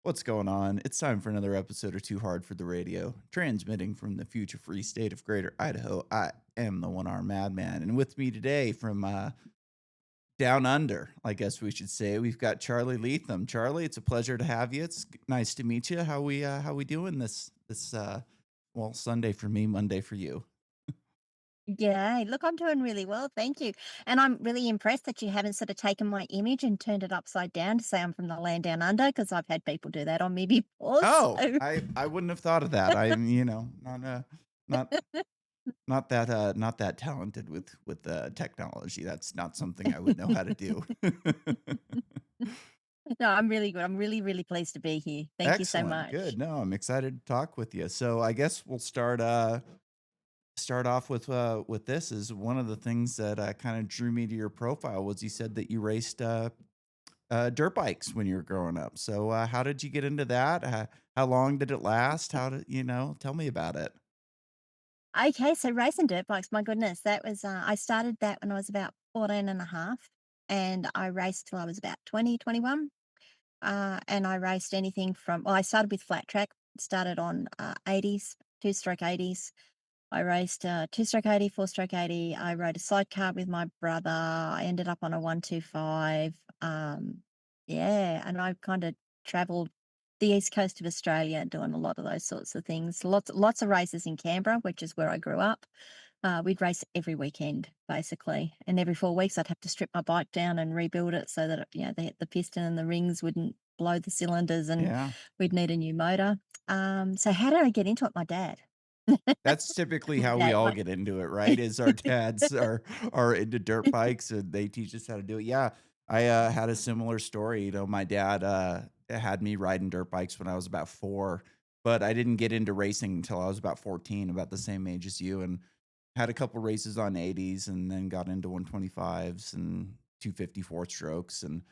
What's going on? It's time for another episode of Too Hard for the Radio, transmitting from the future free state of Greater Idaho. I am the one armed madman, and with me today from down under, I guess we should say, we've got Charly Leetham. Charlie, it's a pleasure to have you. It's nice to meet you. How we doing this Sunday for me, Monday for you? Yeah, look, I'm doing really well, thank you. And I'm really impressed that you haven't sort of taken my image and turned it upside down to say I'm from the land down under, because I've had people do that on me before. Oh, So, I wouldn't have thought of that. I'm not not that talented with technology. That's not something I would know how to do. no, I'm really good. I'm really, really pleased to be here. Thank you so Excellent. much. Good. No, I'm excited to talk with you. So I guess we'll start off with this is one of the things that kind of drew me to your profile was you said that you raced dirt bikes when you were growing up. So how did you get into that? How long did it last? How did tell me about it. Okay, so racing dirt bikes, my goodness, that was, I started that when I was about 14 and a half, and I raced till I was about 20, 21. And I raced anything from, well, I started with flat track, started on 80s, two stroke 80s. I raced two stroke 80, four stroke 80. I rode a sidecar with my brother. I ended up on a 125. Yeah, and I kind of traveled the east coast of Australia doing a lot of those sorts of things. Lots of races in Canberra, which is where I grew up. We'd race every weekend, basically, and every 4 weeks I'd have to strip my bike down and rebuild it so that the piston and the rings wouldn't blow the cylinders, and Yeah. we'd need a new motor. So how did I get into it? My dad. That's typically My how we dad. all get into it, right? Is our dads are into dirt bikes and they teach us how to do it. Yeah, I had a similar story. My dad had me riding dirt bikes when I was about 4, but I didn't get into racing until I was about 14, about the same age as you, and had a couple races on 80s, and then got into 125s and 254 strokes, and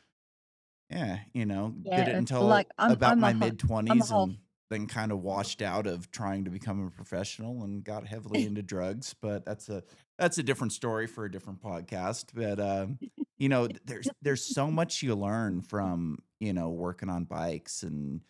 yeah, did it Yeah, like until about my I'm a mid-20s whole and then kind of washed out of trying to become a professional and got heavily into drugs, but that's a different story for a different podcast, but, there's so much you learn from, working on bikes, and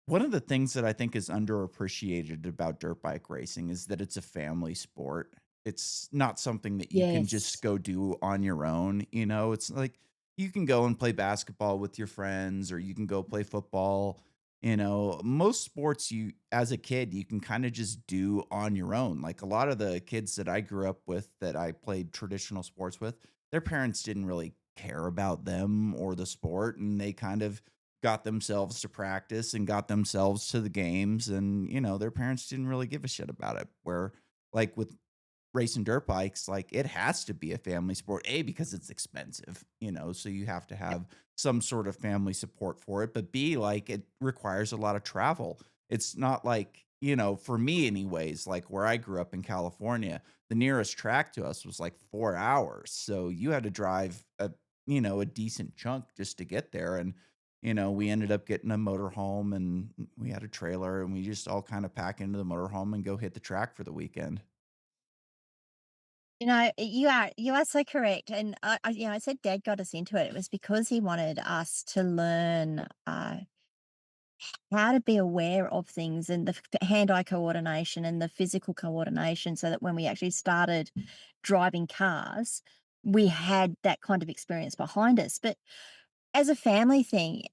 one of the things that I think is underappreciated about dirt bike racing is that it's a family sport. It's not something that you can just Yes. go do on your own, It's like you can go and play basketball with your friends or you can go play football. Most sports you as a kid you can kind of just do on your own. Like a lot of the kids that I grew up with that I played traditional sports with, their parents didn't really care about them or the sport and they kind of got themselves to practice and got themselves to the games and their parents didn't really give a shit about it where like with racing dirt bikes like it has to be a family sport because it's expensive so you have to Yep. have some sort of family support for it but b like it requires a lot of travel. It's not like for me anyways, like where I grew up in California, the nearest track to us was like 4 hours, so you had to drive a decent chunk just to get there. And we ended up getting a motorhome and we had a trailer and we just all kind of pack into the motorhome and go hit the track for the weekend. You are so correct, and I said Dad got us into it. It was because he wanted us to learn how to be aware of things and the hand-eye coordination and the physical coordination, so that when we actually started driving cars, we had that kind of experience behind us. But as a family thing,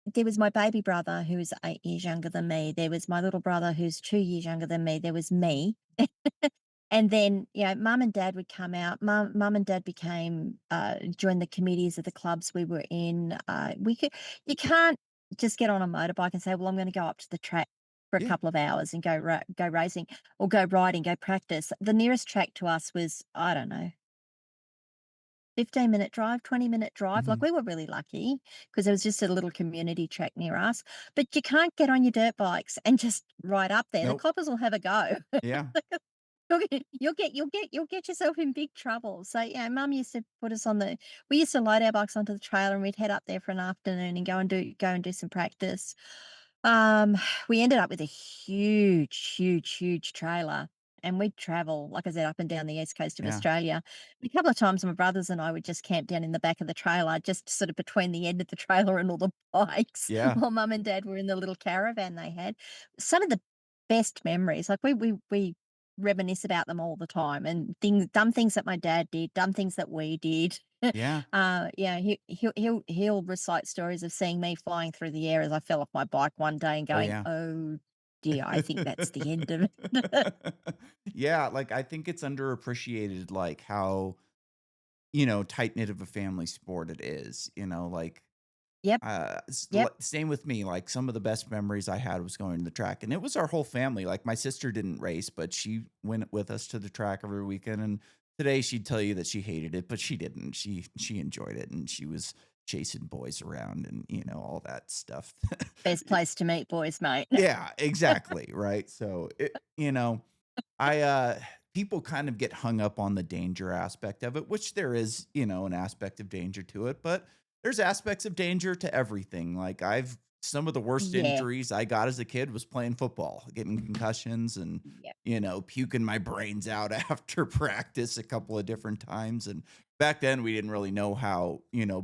there was my baby brother who was 8 years younger than me. There was my little brother who's 2 years younger than me. There was me. And then, mum and dad would come out. Mum and dad became joined the committees of the clubs we were in. You can't just get on a motorbike and say, "Well, I'm going to go up to the track for a Yeah. couple of hours and go racing or go riding, go practice." The nearest track to us was, I don't know, 15-minute drive, 20-minute drive. Like, Mhm. we were really lucky because there was just a little community track near us. But you can't get on your dirt bikes and just ride up there. The Nope. coppers will have a go. Yeah. You'll get yourself in big trouble. So, yeah, mum used to put us on the we used to load our bikes onto the trailer and we'd head up there for an afternoon and go and do some practice. Um, we ended up with a huge, huge, huge trailer. and we'd travel, like I said, up and down the east coast of Yeah. Australia. A couple of times, my brothers and I would just camp down in the back of the trailer, just sort of between the end of the trailer and all the bikes, Yeah. while mum and dad were in the little caravan they had. Some of the best memories, like we reminisce about them all the time, and things, dumb things that my dad did, dumb things that we did. Yeah. Yeah, he'll recite stories of seeing me flying through the air as I fell off my bike one day and Oh, going, yeah. "Oh dear, I think that's the end of it." Yeah, like, I think it's underappreciated, like, how, tight-knit of a family sport it is, like, Yep, yep, same with me, like, some of the best memories I had was going to the track, and it was our whole family, like, my sister didn't race, but she went with us to the track every weekend, and today she'd tell you that she hated it, but she didn't. She enjoyed it, and she was chasing boys around and, all that stuff. best place to meet boys, mate. Yeah, exactly, right? So, I people kind of get hung up on the danger aspect of it, which there is, an aspect of danger to it, but there's aspects of danger to everything. Like I've some of the worst Yeah, injuries I got as a kid was playing football, getting concussions and, yep, puking my brains out after practice a couple of different times. And back then we didn't really know how,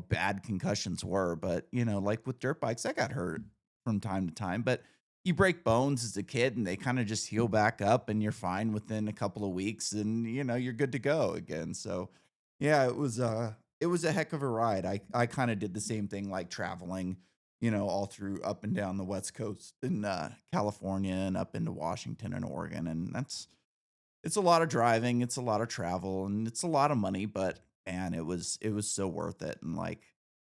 bad concussions were, but like with dirt bikes, I got hurt from time to time, but you break bones as a kid and they kinda just heal back up and you're fine within a couple of weeks and, you're good to go again. So, yeah, it was a heck of a ride. I kinda did the same thing, like traveling, all through up and down the West Coast in, California and up into Washington and Oregon, and it's a lot of driving, it's a lot of travel, and it's a lot of money, but man, it was so worth it. And like,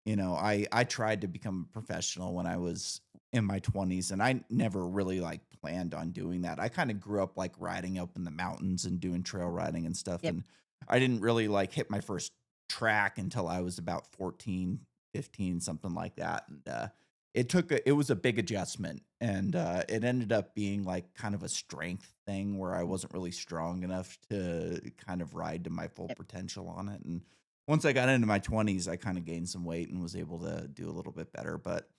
I tried to become a professional when I was in my 20s, and I never really like planned on doing that. I kind of grew up like riding up in the mountains and doing trail riding and stuff, yep, and I didn't really like hit my first track until I was about 14, 15, something like that. And it was a big adjustment, and it ended up being like kind of a strength thing where I wasn't really strong enough to kind of ride to my full yep. potential on it. And once I got into my 20s, I kind of gained some weight and was able to do a little bit better, but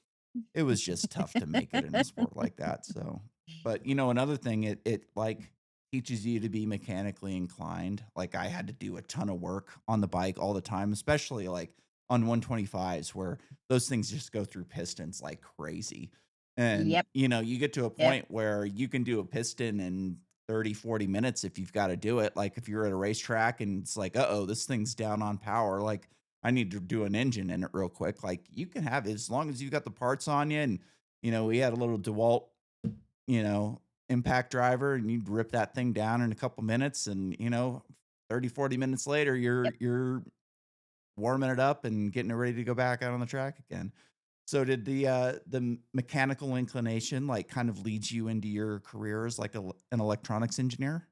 it was just tough to make it in a sport like that. So, but another thing, it like teaches you to be mechanically inclined. Like I had to do a ton of work on the bike all the time, especially like on 125s where those things just go through pistons like crazy. And Yep, you get to a yep, point where you can do a piston in 30, 40 minutes if you've got to do it. Like if you're at a racetrack and it's like, uh-oh, this thing's down on power. Like I need to do an engine in it real quick. Like you can have it as long as you got the parts on you. And, we had a little DeWalt, you know, impact driver and you'd rip that thing down in a couple minutes. And, 30, 40 minutes later, yep. you're warming it up and getting it ready to go back out on the track again. So did the mechanical inclination like kind of lead you into your career as like an electronics engineer?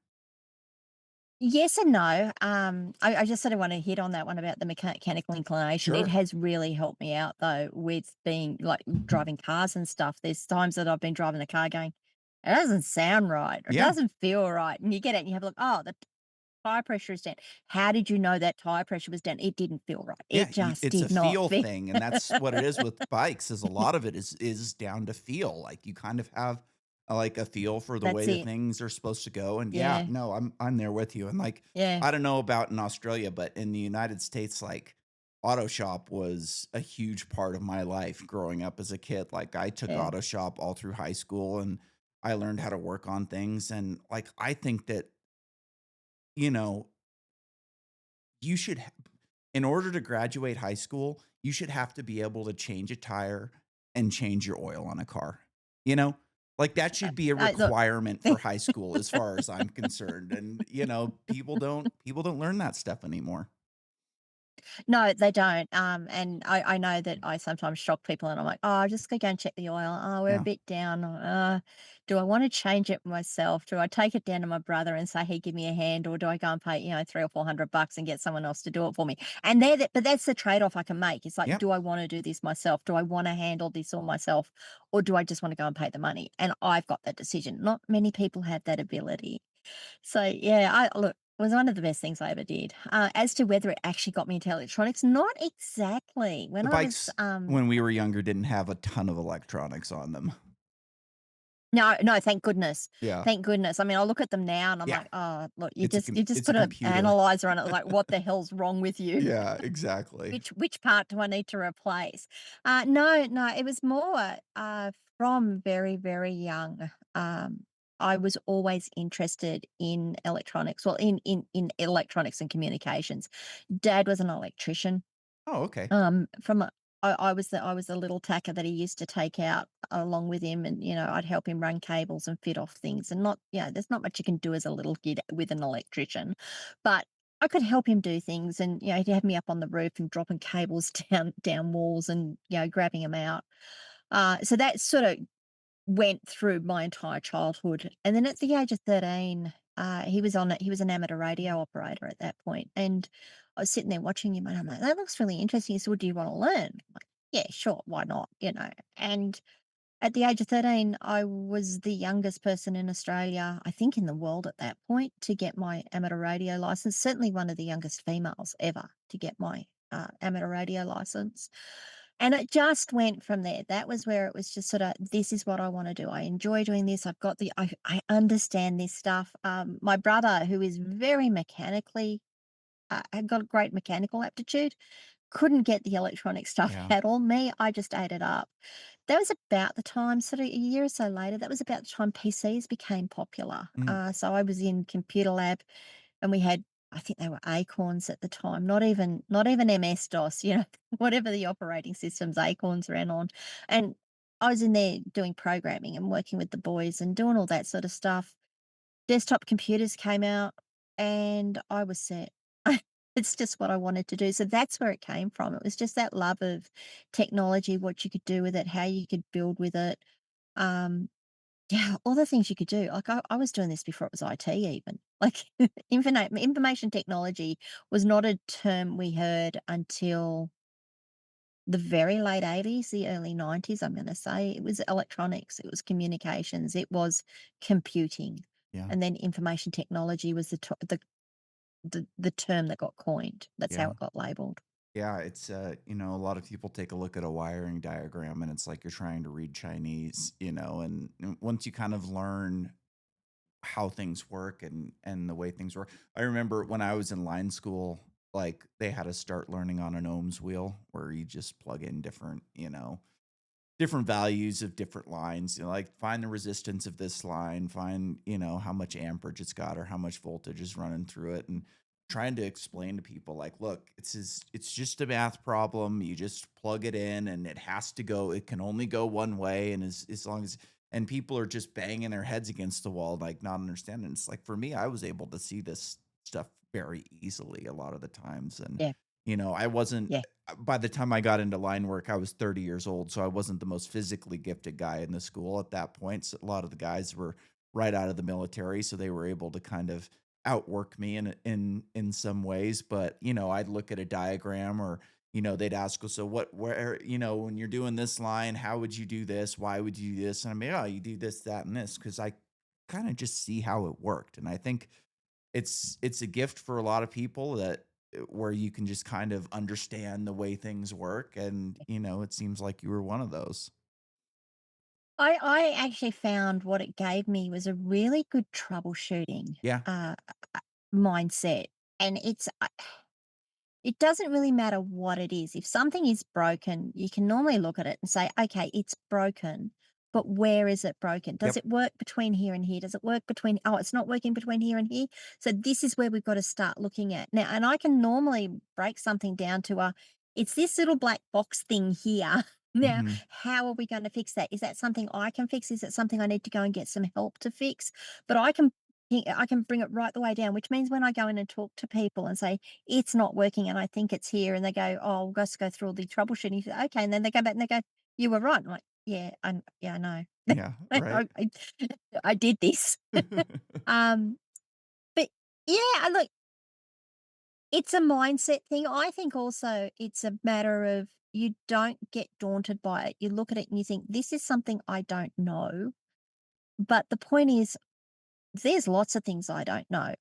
Yes and no. I just sort of want to hit on that one about the mechanical inclination. It Sure. has really helped me out though with being like driving cars and stuff. There's times that I've been driving a car going, it doesn't sound right or it Yeah. doesn't feel right. And you get it and you have a look, oh, the tire pressure is down. How did you know that tire pressure was down? It didn't feel right. Yeah, It just it's a did not feel feel. thing, and that's what it is with bikes. Is a lot of it is down to feel. Like you kind of have like a feel for the way That's that it. things are supposed to go. And yeah, Yeah. no, I'm there with you. And like Yeah. I don't know about in Australia, but in the United States, like auto shop was a huge part of my life growing up as a kid. Like I took Yeah. auto shop all through high school, and I learned how to work on things. And like I think that you know you should in order to graduate high school, you should have to be able to change a tire and change your oil on a car, you know? Like, that should be a Look, requirement for high school as far as I'm concerned, and, people don't learn that stuff anymore. no, they don't. And I know that I sometimes shock people and I'm like, oh, just go and check the oil. Oh, we're a Yeah. bit down. Do I want to change it myself? Do I take it down to my brother and say, hey, give me a hand? Or do I go and pay, 300 or 400 bucks and get someone else to do it for me? And but that's the trade off I can make. It's like, Yep. do I want to do this myself? Do I want to handle this all myself? Or do I just want to go and pay the money? And I've got that decision. Not many people have that ability. So yeah, I look, it was one of the best things I ever did. As to whether it actually got me into electronics, not exactly. When The I was bikes, when we were younger, didn't have a ton of electronics on them. No, no, thank goodness. Yeah. Thank goodness. I mean, I look at them now and I'm Yeah. like, "Oh, look, you just It's a put an computer. analyzer on it, like, what the hell's wrong with you? Yeah, exactly. Which part do I need to replace?" No, no, it was more, from very, very young. I was always interested in electronics, well, in electronics and communications. Dad was an electrician. Oh, okay. From a I was the little tacker that he used to take out along with him, and, I'd help him run cables and fit off things, and not there's not much you can do as a little kid with an electrician, but I could help him do things, and, he'd have me up on the roof and dropping cables down walls and, grabbing them out. So that sort of went through my entire childhood, and then at the age of 13, he was an amateur radio operator at that point, and I was sitting there watching him, and I'm like, "That looks really interesting." He said, "Well, do you wanna learn?" I'm like, "Yeah, sure, why not?" And at the age of 13, I was the youngest person in Australia, I think in the world at that point, to get my amateur radio license, certainly one of the youngest females ever to get my, amateur radio license. And it just went from there. That was where it was just sorta, "This is what I wanna do. I enjoy doing this. I understand this stuff." My brother, who is very mechanically had got a great mechanical aptitude, couldn't get the electronic stuff Yeah. at all. Me, I just ate it up. That was about the time, sort of a year or so later, that was about the time PCs became popular. Mm, So I was in computer lab, and we had, I think they were Acorns at the time, not even MS-DOS, whatever the operating systems Acorns ran on. And I was in there doing programming and working with the boys and doing all that sort of stuff. Desktop computers came out, and I was set. It's just what I wanted to do, so that's where it came from. It was just that love of technology, what you could do with it, how you could build with it. Um, yeah, all the things you could do. Like, I was doing this before it was IT even. Like, information technology was not a term we heard until the very late '80s, the early '90s, I'm gonna say. It was electronics, it was communications, it was computing, yeah. and then information technology was the term that got coined. That's how Yeah. it got labeled. Yeah, it's a lot of people take a look at a wiring diagram and it's like you're trying to read Chinese, and once you kind of learn how things work and the way things work. I remember when I was in line school, like they had us start learning on an ohms wheel where you just plug in different values of different lines, like find the resistance of this line, find, how much amperage it's got or how much voltage is running through it. And trying to explain to people like, look, it's just a math problem. You just plug it in and it has to go, it can only go one way. And as long as and people are just banging their heads against the wall, like not understanding. It's like for me, I was able to see this stuff very easily a lot of the times. And, Yeah, I wasn't yeah. by the time I got into line work, I was 30 years old, so I wasn't the most physically gifted guy in the school at that point. So a lot of the guys were right out of the military, so they were able to kind of outwork me in some ways. But I'd look at a diagram, or they'd ask, "Well, so what? Where? When you're doing this line, how would you do this? Why would you do this?" And I mean, "Oh, you do this, that, and this," because I kind of just see how it worked, and I think it's a gift for a lot of people that where you can just kind of understand the way things work, and, it seems like you were one of those. I actually found what it gave me was a really good troubleshooting, Yeah. mindset, and it doesn't really matter what it is. If something is broken, you can normally look at it and say, "Okay, it's broken, but where is it broken? Does Yep. it work between here and here? Does it work between, oh, it's not working between here and here? So this is where we've got to start looking at." Now, and I can normally break something down to it's this little black box thing here. Now, Mhm. how are we going to fix that? Is that something I can fix? Is it something I need to go and get some help to fix? But I can bring it right the way down, which means when I go in and talk to people and say, "It's not working and I think it's here," and they go, "Oh, we'll just go through all the troubleshooting." You say, "Okay," and then they go back and they go, "You were right." I'm like, "Yeah, I know. Yeah, right? I I did this." Um, but yeah, look, it's a mindset thing. I think also it's a matter of you don't get daunted by it. You look at it and you think, "This is something I don't know." But the point is, there's lots of things I don't know.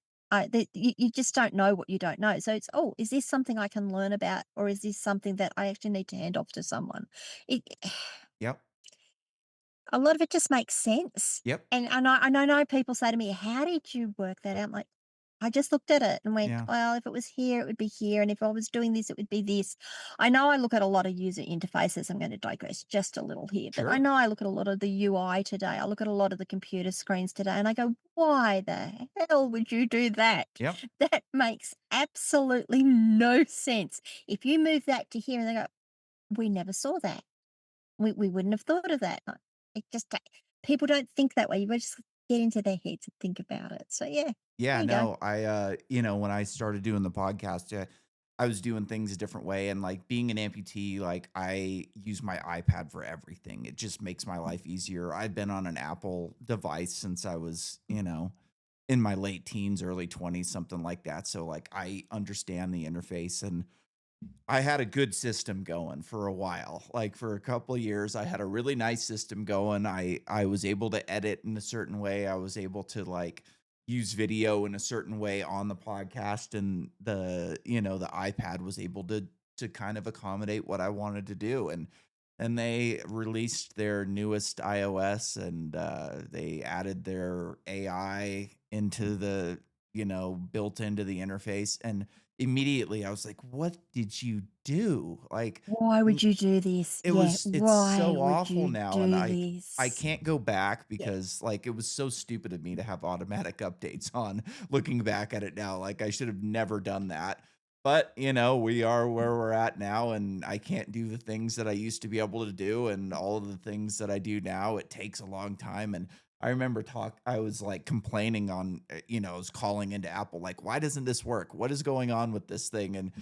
You just don't know what you don't know. So it's, "Oh, is this something I can learn about, or is this something that I actually need to hand off to someone?" It Yep. a lot of it just makes sense. Yep. And I know people say to me, "How did you work that out?" I'm like, I just looked at it and went, Yeah. "Well, if it was here, it would be here, and if I was doing this, it would be this." I know I look at a lot of user interfaces. I'm going to digress just a little here, but I Sure. know I look at a lot of the UI today. I look at a lot of the computer screens today, and I go, "Why the hell would you do that? Yep. That makes absolutely no sense." If you move that to here, and they go, "We never saw that. We wouldn't have thought of that." It just people don't think that way. You just get into their heads and think about it. So yeah, there Yeah, you go. no, when I started doing the podcast, I was doing things a different way. And like being an amputee, like I use my iPad for everything. It just makes my life easier. I've been on an Apple device since I was, in my late teens, early 20s, something like that. So like I understand the interface, and I had a good system going for a while. Like for a couple of years, I had a really nice system going. I was able to edit in a certain way. I was able to like use video in a certain way on the podcast, and the iPad was able to kind of accommodate what I wanted to do. And they released their newest iOS, and they added their AI into built into the interface. And immediately I was like, "What did you do?" Like, Why would l you do this? Yeah, it's why so would awful you now, and do I this? can't go back Yeah, because, like, it was so stupid of me to have automatic updates on. Looking back at it now, like, I should have never done that. But, we are where we're at now, and I can't do the things that I used to be able to do, and all of the things that I do now, it takes a long time. And I remember I was, like, complaining on, I was calling into Apple, like, "Why doesn't this work? What is going on with this thing?" And,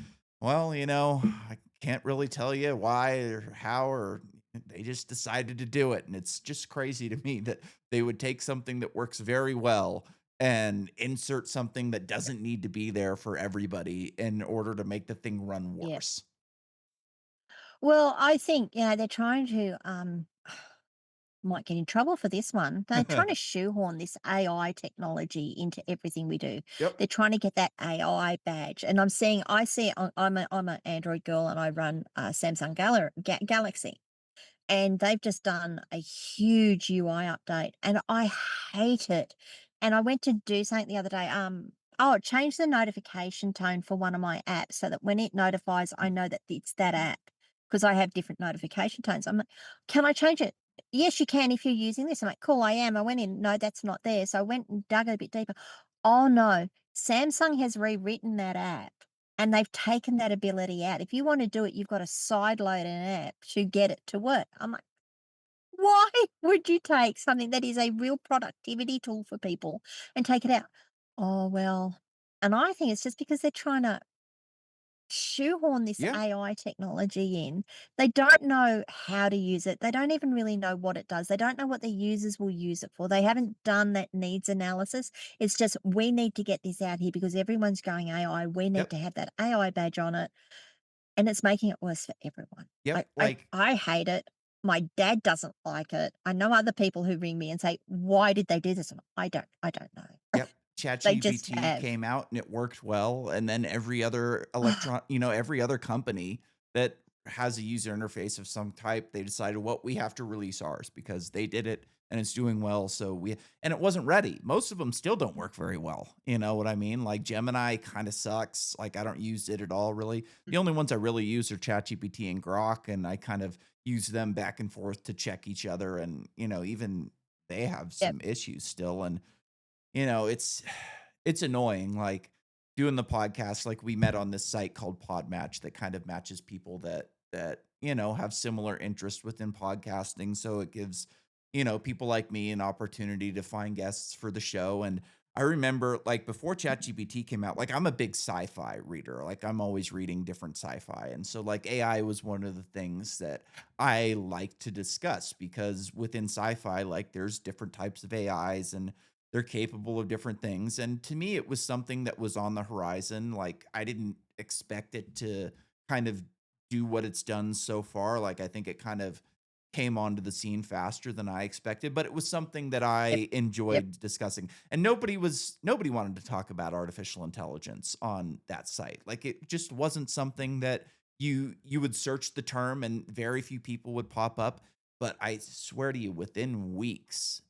well, I can't really tell you why or how, or they just decided to do it. And it's just crazy to me that they would take something that works very well and insert something that doesn't need to be there for everybody in order to make the thing run yeah. worse. Well, I think, they're trying to, might get in trouble for this one. They're trying to shoehorn this AI technology into everything we do. Yep. They're trying to get that AI badge, and I see, I'm an Android girl, and I run Samsung Galaxy, and they've just done a huge UI update, and I hate it. And I went to do something the other day. Change the notification tone for one of my apps so that when it notifies, I know that it's that app because I have different notification tones. I'm like, can I change it? Yes, you can if you're using this. I'm like, cool, I am. I went in, no, that's not there. So I went and dug a bit deeper. Oh no, Samsung has rewritten that app and they've taken that ability out. If you want to do it, you've got to sideload an app to get it to work. I'm like, why would you take something that is a real productivity tool for people and take it out? Oh, well, and I think it's just because they're trying to shoehorn this Yeah. AI technology in. They don't know how to use it. They don't even really know what it does. They don't know what their users will use it for. They haven't done that needs analysis. It's just, we need to get this out here because everyone's going AI. We need Yep. to have that AI badge on it. And it's making it worse for everyone. I Yep. I Like, I hate it. My dad doesn't like it. I know other people who ring me and say, "Why did they do this?" I don't know. yep, They just ChatGPT have. came out and it worked well, and then every other company that has a user interface of some type, they decided, "What, we have to release ours because they did it and it's doing well." So and it wasn't ready. Most of them still don't work very well. You know what I mean? Like Gemini kind of sucks. Like I don't use it at all really. The only ones I really use are ChatGPT and Grok, and I kind of use them back and forth to check each other. And even they have Yep, some issues still. And it's annoying, like, doing the podcast, like, we met on this site called Podmatch that kind of matches people that have similar interests within podcasting, so it gives, people like me an opportunity to find guests for the show. And I remember, like, before ChatGPT came out, like, I'm a big sci-fi reader, like, I'm always reading different sci-fi, and so, like, AI was one of the things that I like to discuss because within sci-fi, like, there's different types of AIs, and they're capable of different things. And to me, it was something that was on the horizon. Like, I didn't expect it to kind of do what it's done so far. Like, I think it kind of came onto the scene faster than I expected, but it was something that yep, I yep. enjoyed discussing. And nobody wanted to talk about artificial intelligence on that site. Like, it just wasn't something that you would search the term and very few people would pop up. But I swear to you, within weeks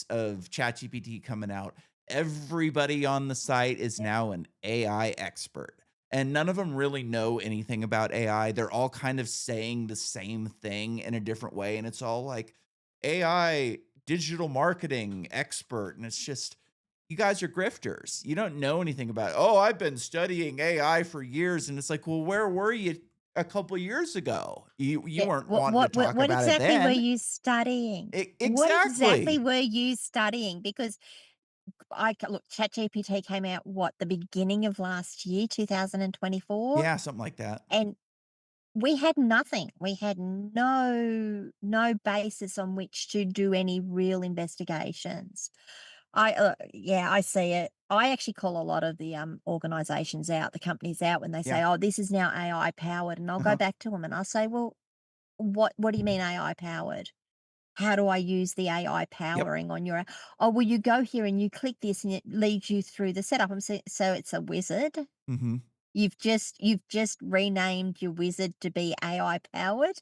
of ChatGPT coming out, everybody on the site is now an AI expert. And none of them really know anything about AI. They're all kind of saying the same thing in a different way. And it's all like AI digital marketing expert. And it's just, you guys are grifters. You don't know anything about, oh, I've been studying AI for years. And it's like, well, where were you a couple years ago? You Yeah. weren't wanting to talk What about it exactly were then. you studying? What exactly Exactly. were you studying? Because look, ChatGPT came out what, the beginning of last year, 2024, Yeah, something like that. and we had nothing. We had no basis on which to do any real investigations. Yeah, I see it. I actually call a lot of the organizations out, the companies out when they Yeah. say, "Oh, this is now AI powered," and I'll go Uh-huh. back to them and I'll say, "Well, what do you mean AI powered? How do I use the AI Yep. powering on your Oh, well, you go here and you click this and it leads you through the setup." So it's a wizard. Mhm. You've just renamed your wizard to be AI powered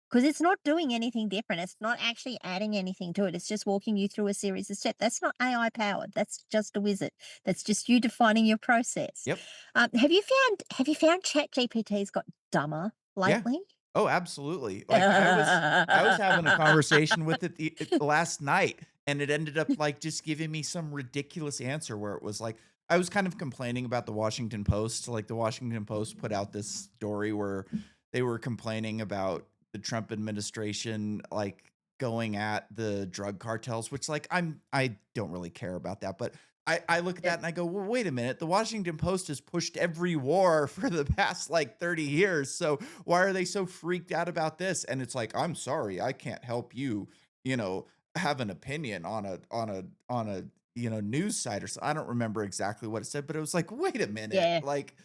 because it's not doing anything different. It's not actually adding anything to it. It's just walking you through a series of steps. That's not AI powered. That's just a wizard. That's just you defining your process. Yep. Have you found ChatGPT's got dumber Yeah. lately? Oh, absolutely. Like, I was having a conversation with it last night, and it ended up, like, just giving me some ridiculous answer where it was like I was kind of complaining about the Washington Post. Like, the Washington Post put out this story where they were complaining about the Trump administration, like, going at the drug cartels, which, like, I don't really care about that, but I look at that Yep. and I go, "Well, wait a minute. The Washington Post has pushed every war for the past, like, 30 years, so why are they so freaked out about this?" And it's like, "I'm sorry, I can't help you, you know, have an opinion on a news site or so." I don't remember exactly what it said, but it was like, "Wait a minute, Yeah. like,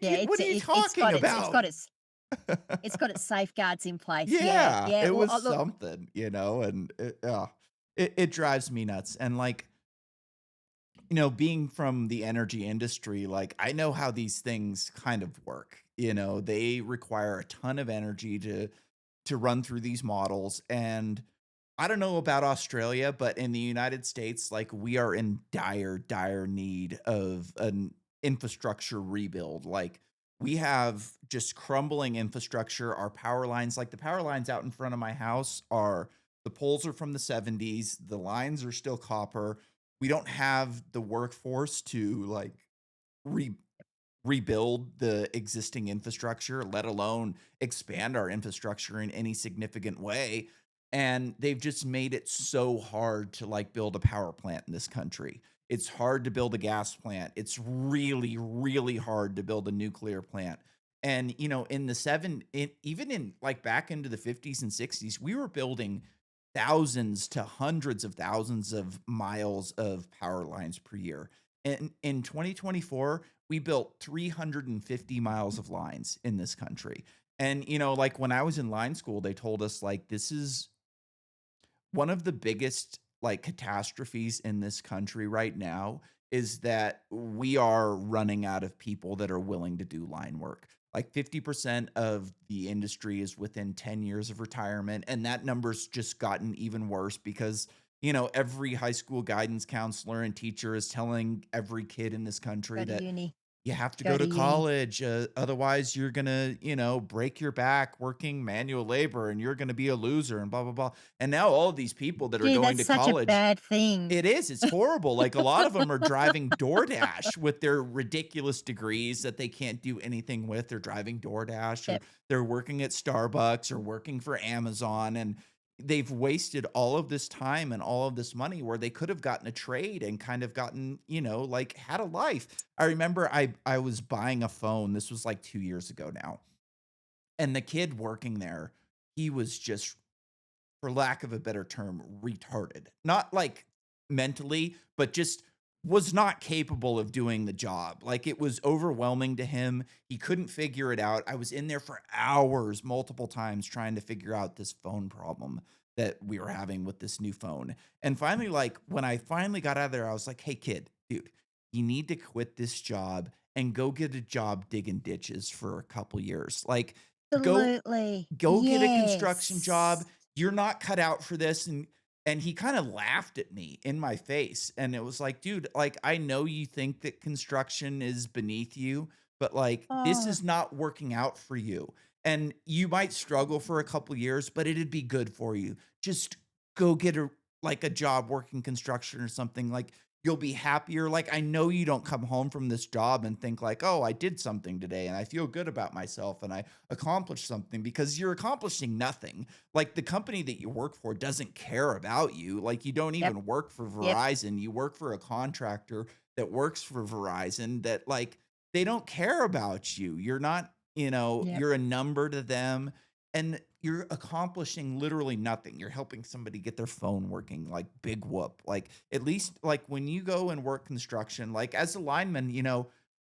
Yeah. what are you talking about?" It's got its safeguards in place. Yeah. Yeah, Yeah. it Well, was look. something, and it drives me nuts, and, like, being from the energy industry, like, I know how these things kind of work. They require a ton of energy to run through these models. And I don't know about Australia, but in the United States, like, we are in dire, dire need of an infrastructure rebuild. Like, we have just crumbling infrastructure. Our power lines, like the power lines out in front of my house, the poles are from the 70s. The lines are still copper. We don't have the workforce to, like, re rebuild the existing infrastructure, let alone expand our infrastructure in any significant way. And they've just made it so hard to, like, build a power plant in this country. It's hard to build a gas plant. It's really, really hard to build a nuclear plant. And, in the even in, like, back into the 50s and 60s, we were building thousands to hundreds of thousands of miles of power lines per year. And in 2024, we built 350 miles of lines in this country. And, like, when I was in line school, they told us, like, this is one of the biggest, like, catastrophes in this country right now is that we are running out of people that are willing to do line work. Like, 50% of the industry is within 10 years of retirement, and that number's just gotten even worse because, every high school guidance counselor and teacher is telling every kid in this country Go to that uni. you have to Go go to to uni. college, otherwise you're gonna, break your back working manual labor, and you're gonna be a loser, and blah, blah, blah. And now all of these people that are Gee, going that's to such a college, bad thing. it's horrible. Like, a lot of them are driving DoorDash with their ridiculous degrees that they can't do anything with. They're driving DoorDash, or Yep. they're working at Starbucks, or working for Amazon, and they've wasted all of this time and all of this money where they could have gotten a trade and kind of gotten, like, had a life. I remember I was buying a phone. This was like 2 years ago now, and the kid working there, he was just, for lack of a better term, retarded. Not, like, mentally, but just was not capable of doing the job. Like, it was overwhelming to him. He couldn't figure it out. I was in there for hours, multiple times, trying to figure out this phone problem that we were having with this new phone. And finally, like, when I finally got out of there, I was like, "Hey, kid, dude, you need to quit this job and go get a job digging ditches for a couple years. Like, go Absolutely. go get a construction Yes. job. you're not cut out for this, and he kinda laughed at me in my face, and it was like, "Dude, like, I know you think that construction is beneath you, but, like, this Oh, is not working out for you, and you might struggle for a couple years, but it'd be good for you. Just go get a job working construction or something, like, you'll be happier. Like, I know you don't come home from this job and think like, "Oh, I did something today, and I feel good about myself, and I accomplished something," because you're accomplishing nothing. Like, the company that you work for doesn't care about you. Like, you don't yep, even work for yep, Verizon. You work for a contractor that works for Verizon that, like, they don't care about you. You're not, yep. you're a number to them, and you're accomplishing literally nothing. You're helping somebody get their phone working, like, big whoop. Like, at least, like, when you go and work construction, like, as a lineman,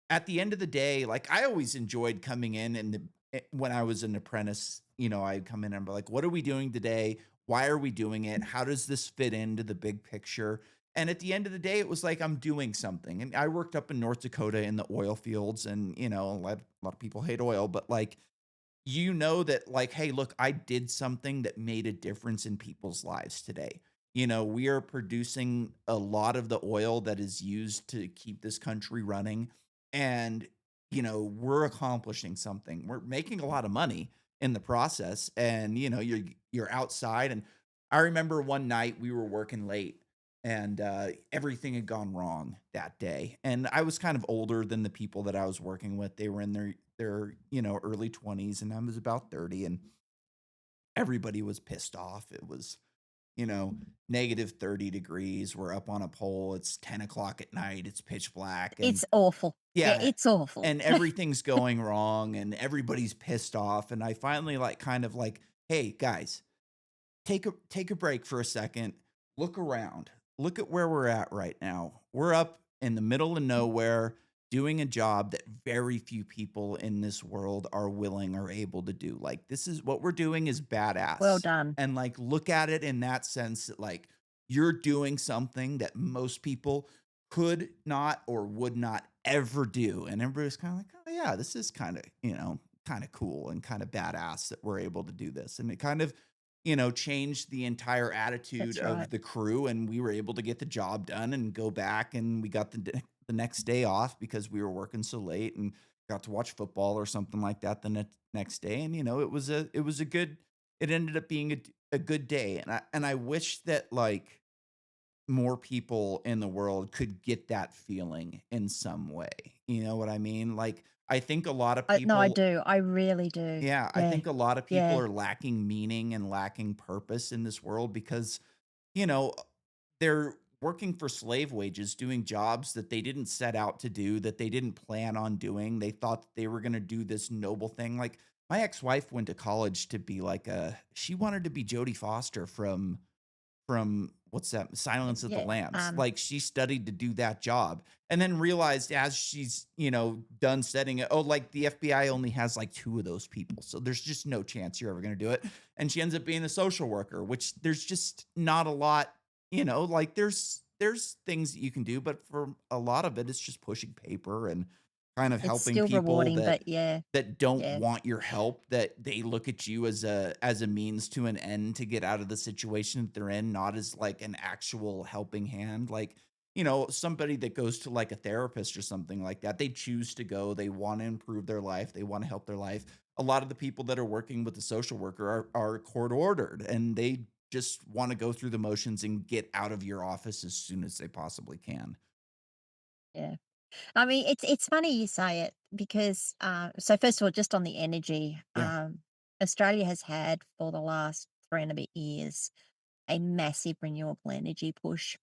at the end of the day, like, I always enjoyed coming in and when I was an apprentice, I'd come in and be like, "What are we doing today? Why are we doing it? How does this fit into the big picture?" And at the end of the day, it was like I'm doing something. And I worked up in North Dakota in the oil fields, and a lot of people hate oil, but like, that, like, hey, look, I did something that made a difference in people's lives today. We are producing a lot of the oil that is used to keep this country running, and we're accomplishing something. We're making a lot of money in the process, and you're outside. And I remember one night we were working late, and everything had gone wrong that day. And I was kind of older than the people that I was working with. They were in their early 20s, and I was about 30, and everybody was pissed off. It was, negative 30 degrees. We're up on a pole. It's 10 o'clock at night. It's pitch black. And It's awful. Yeah, yeah, it's awful. and everything's going wrong, and everybody's pissed off. And I finally, like, kind of like, hey, guys, take a break for a second. Look around. Look at where we're at right now. We're up in the middle of nowhere doing a job that very few people in this world are willing or able to do. Like, this is what we're doing is Well badass. done. And, like, look at it in that sense that, like, you're doing something that most people could not or would not ever do. And everybody's kind of like, "Oh yeah, this is kind of cool and kind of badass that we're able to do this." And it kind of changed the entire attitude That's right. of the crew, and we were able to get the job done and go back, and we got the next day off because we were working so late, and got to watch football or something like that the next day. And it was a good it ended up being a good day. And I wish that, like, more people in the world could get that feeling in some way. You know what I mean? Like, I think a lot of No, I people do. I really do. yeah, I Yeah, think a lot of people yeah. are lacking meaning and lacking purpose in this world because, you know, they're working for slave wages, doing jobs that they didn't set out to do, that they didn't plan on doing. They thought that they were going to do this noble thing. Like, my ex-wife went to college to be like she wanted to be Jodie Foster from what's that? Silence of the Yeah, Lambs. Like, she studied to do that job, and then realized as she's, done studying it, oh, like, the FBI only has, like, 2 of those people, so there's just no chance you're ever gonna do it. And she ends up being a social worker, which there's just not a lot, like, there's things that you can do, but for a lot of it, it's just pushing paper and kind of it's helping still people rewarding, but yeah, that don't yeah, want your help, that they look at you as a means to an end to get out of the situation that they're in, not as, like, an actual helping hand. Like, somebody that goes to, like, a therapist or something like that, they choose to go, they wanna improve their life, they wanna help their life. A lot of the people that are working with the social worker are court ordered, and they just wanna go through the motions and get out of your office as soon as they possibly can. yeah. I mean, it's funny you say it because, so first of all, just on the energy, Yeah. Australia has had for the last 3 and a bit years a massive renewable energy push,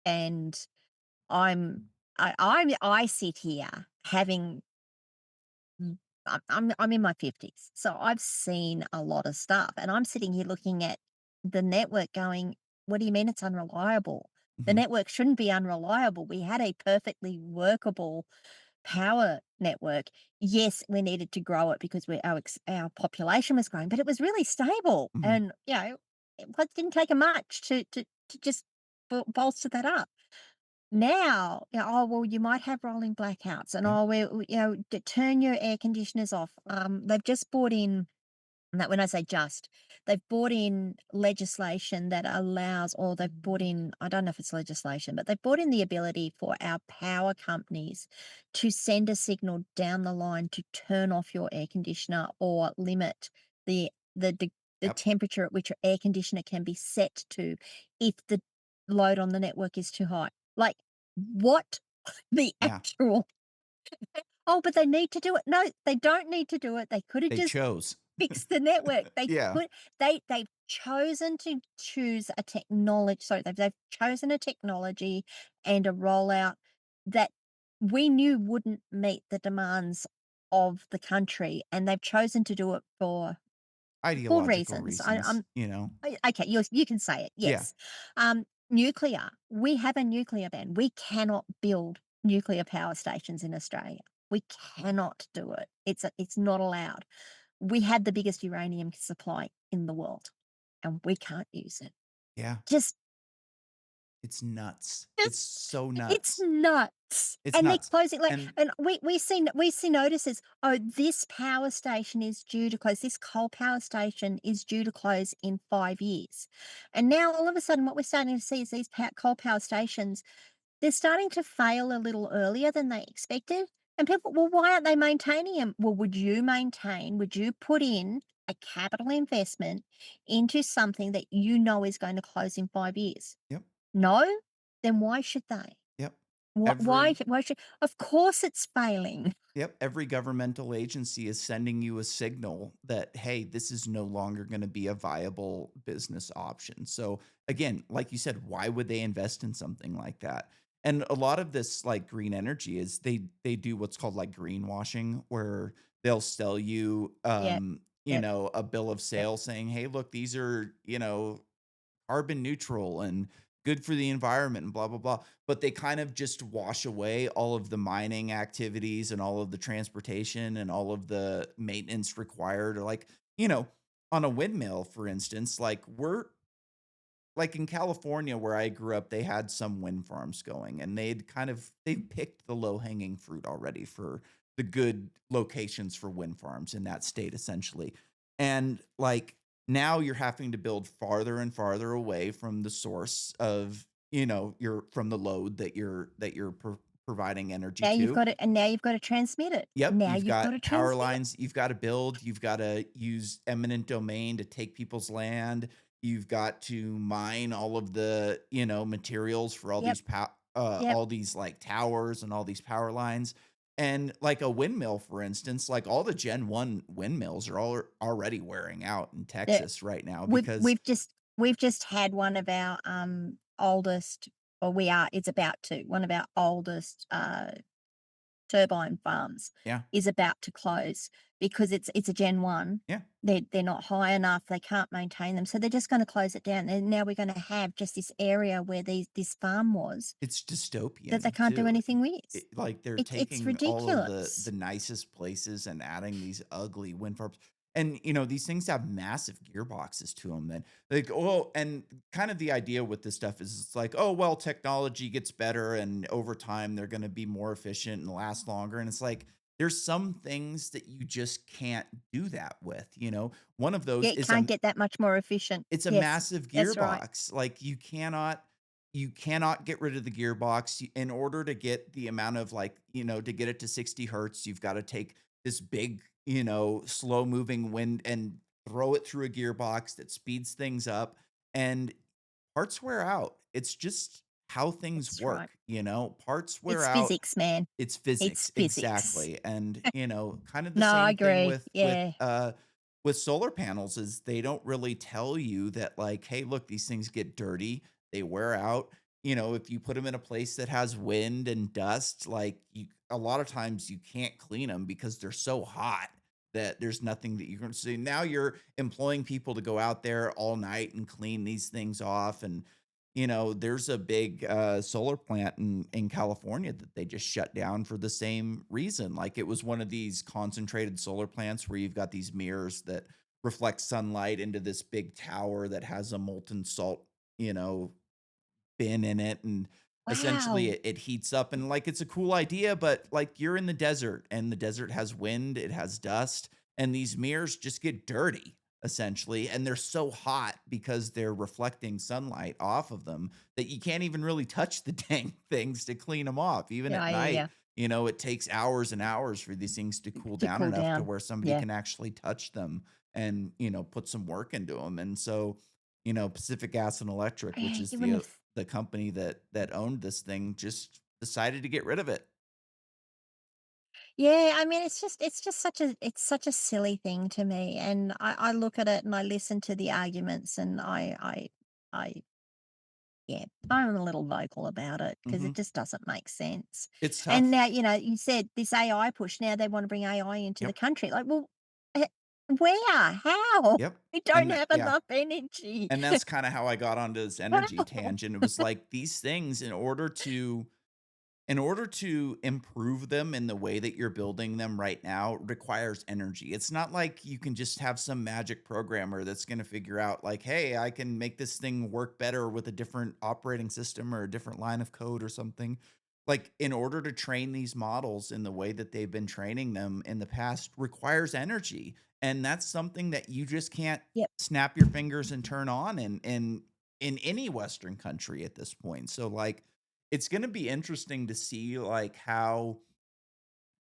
and I sit here having I'm in my 50s, so I've seen a lot of stuff, and I'm sitting here looking at the network going, "What do you mean it's unreliable? The Mhm. network shouldn't be unreliable. We had a perfectly workable power network. Yes, we needed to grow it because our population was growing, but it was really stable, Mhm. and, it didn't take a much to just bolster that up. Now, "Oh, well, you might have rolling blackouts," and, Yeah. "Oh, turn your air conditioners off." They've just brought in And that when I say just, they've brought in legislation that allows, or they've brought in, I don't know if it's legislation, but they've brought in the ability for our power companies to send a signal down the line to turn off your air conditioner or limit the the Yep. temperature at which your air conditioner can be set to if the load on the network is too high. Like, what the Yeah. actual? Oh, but they need to do it. No, they don't need to do it. They could have They just chose. fix the network. They Yeah. could they've chosen to choose a technology, sorry, they've chosen a technology and a rollout that we knew wouldn't meet the demands of the country, and they've chosen to do it for Ideological reasons. reasons, you know? Okay, you can say it, Yeah. yes. Nuclear, we have a nuclear ban. We cannot build nuclear power stations in Australia. We cannot do it. It's not allowed. We have the biggest uranium supply in the world, and we can't use it. Yeah. Just It's nuts. It's just so it's nuts. nuts. It's And they're nuts. closing, like, And and we see notices, "Oh, this power station is due to close. This coal power station is due to close in 5 years." And now all of a sudden what we're starting to see is these coal power stations, they're starting to fail a little earlier than they expected. And people, well, why aren't they maintaining them? Well, would you put in a capital investment into something that you know is going to close in 5 years? yep, No? Then why should they? yep. Why, Every why should, of course it's failing. Yep, every governmental agency is sending you a signal that, hey, this is no longer going to be a viable business option. So, again, like you said, why would they invest in something like that? And a lot of this like green energy is they do what's called like greenwashing where they'll sell you Yep, you yep, know, a bill of yep, sale saying, "Hey, look, these are, you know, carbon neutral and good for the environment and blah blah blah," but they kind of just wash away all of the mining activities and all of the transportation and all of the maintenance required, or like, you know, on a windmill for instance, like we're like in California where I grew up, they had some wind farms going and they've picked the low-hanging fruit already for the good locations for wind farms in that state essentially. And like now you're having to build farther and farther away from the source of, you know, your from the load that you're providing energy to. now you've got to transmit it. Yep, Now you've you've got to got power transmit it. lines you've gotta build, you've gotta use eminent domain to take people's land, you've got to mine all of the, you know, materials for Yep, yep. all these, like, towers and all these power lines, and, like, a windmill, for instance, like, all the Gen 1 windmills are all already wearing out in The Texas right now we've because we've just we've just had one of our, oldest, or we are it's about to, one of our oldest, turbine farms yeah, is about to close because it's a Gen 1. yeah. They're not high enough, they can't maintain them, so they're just gonna close it down, and now we're gonna have just this area where this farm was It's that they dystopian can't do too. anything with. Like, they're It's taking all of the ridiculous. nicest places and adding these ugly wind farms, and, you know, these things have massive gearboxes to them. That like, oh, and kind of the idea with this stuff is it's like, "Oh, well, technology gets better, and over time, they're gonna be more efficient and last longer," and it's like, there's some things that you just can't do that with, you know? One of those Yeah, it is can't get that much more efficient. it's a Yes, massive that's right. gearbox, like, you cannot get rid of the gearbox. In order to get the amount of, like, you know, to get it to 60 hertz, you've gotta take this big, you know, slow moving wind and throw it through a gearbox that speeds things up, and parts wear out. It's just how things That's right. work, you know? Parts wear It's out. physics, man. It's It's physics, physics. exactly, and, you know, kind of the No, I same thing agree. Yeah. with solar panels is they don't really tell you that, like, "Hey, look, these things get dirty, they wear out." You know, if you put them in a place that has wind and dust, like, you a lot of times you can't clean them because they're so hot that there's nothing that you can see. Now you're employing people to go out there all night and clean these things off, and you know, there's a big, solar plant in California that they just shut down for the same reason. Like, it was one of these concentrated solar plants where you've got these mirrors that reflect sunlight into this big tower that has a molten salt, you know, bin in it, and essentially Wow. it heats up, and, like, it's a cool idea, but, like, you're in the desert, and the desert has wind, it has dust, and these mirrors just get dirty essentially, and they're so hot because they're reflecting sunlight off of them that you can't even really touch the dang things to clean them off. Even Yeah, at yeah, night, it takes hours and hours for these things to cool to down cool enough to down. where somebody Yeah. can actually touch them and, put some work into them. And so, Pacific Gas and Electric, which Yeah, is you wouldn't have. the company that owned this thing, just decided to get rid of it. Yeah, I mean, it's just such a silly thing to me, and I look at it and I listen to the arguments, and I yeah, I'm a little vocal about it because Mhm. it just doesn't make sense. It's And tough. now, you said this AI push, now they wanna bring AI into the Yep. country, like, well, eh, where? How? Yep. We don't And have yeah. enough energy. And that's kinda how I got onto this energy How? tangent. It was like these things, in order to improve them in the way that you're building them right now requires energy. It's not like you can just have some magic programmer that's gonna figure out like, "Hey, I can make this thing work better with a different operating system or a different line of code or something." Like, in order to train these models in the way that they've been training them in the past requires energy, and that's something that you just can't Yep. snap your fingers and turn on in any Western country at this point. So, like, it's gonna be interesting to see, like, how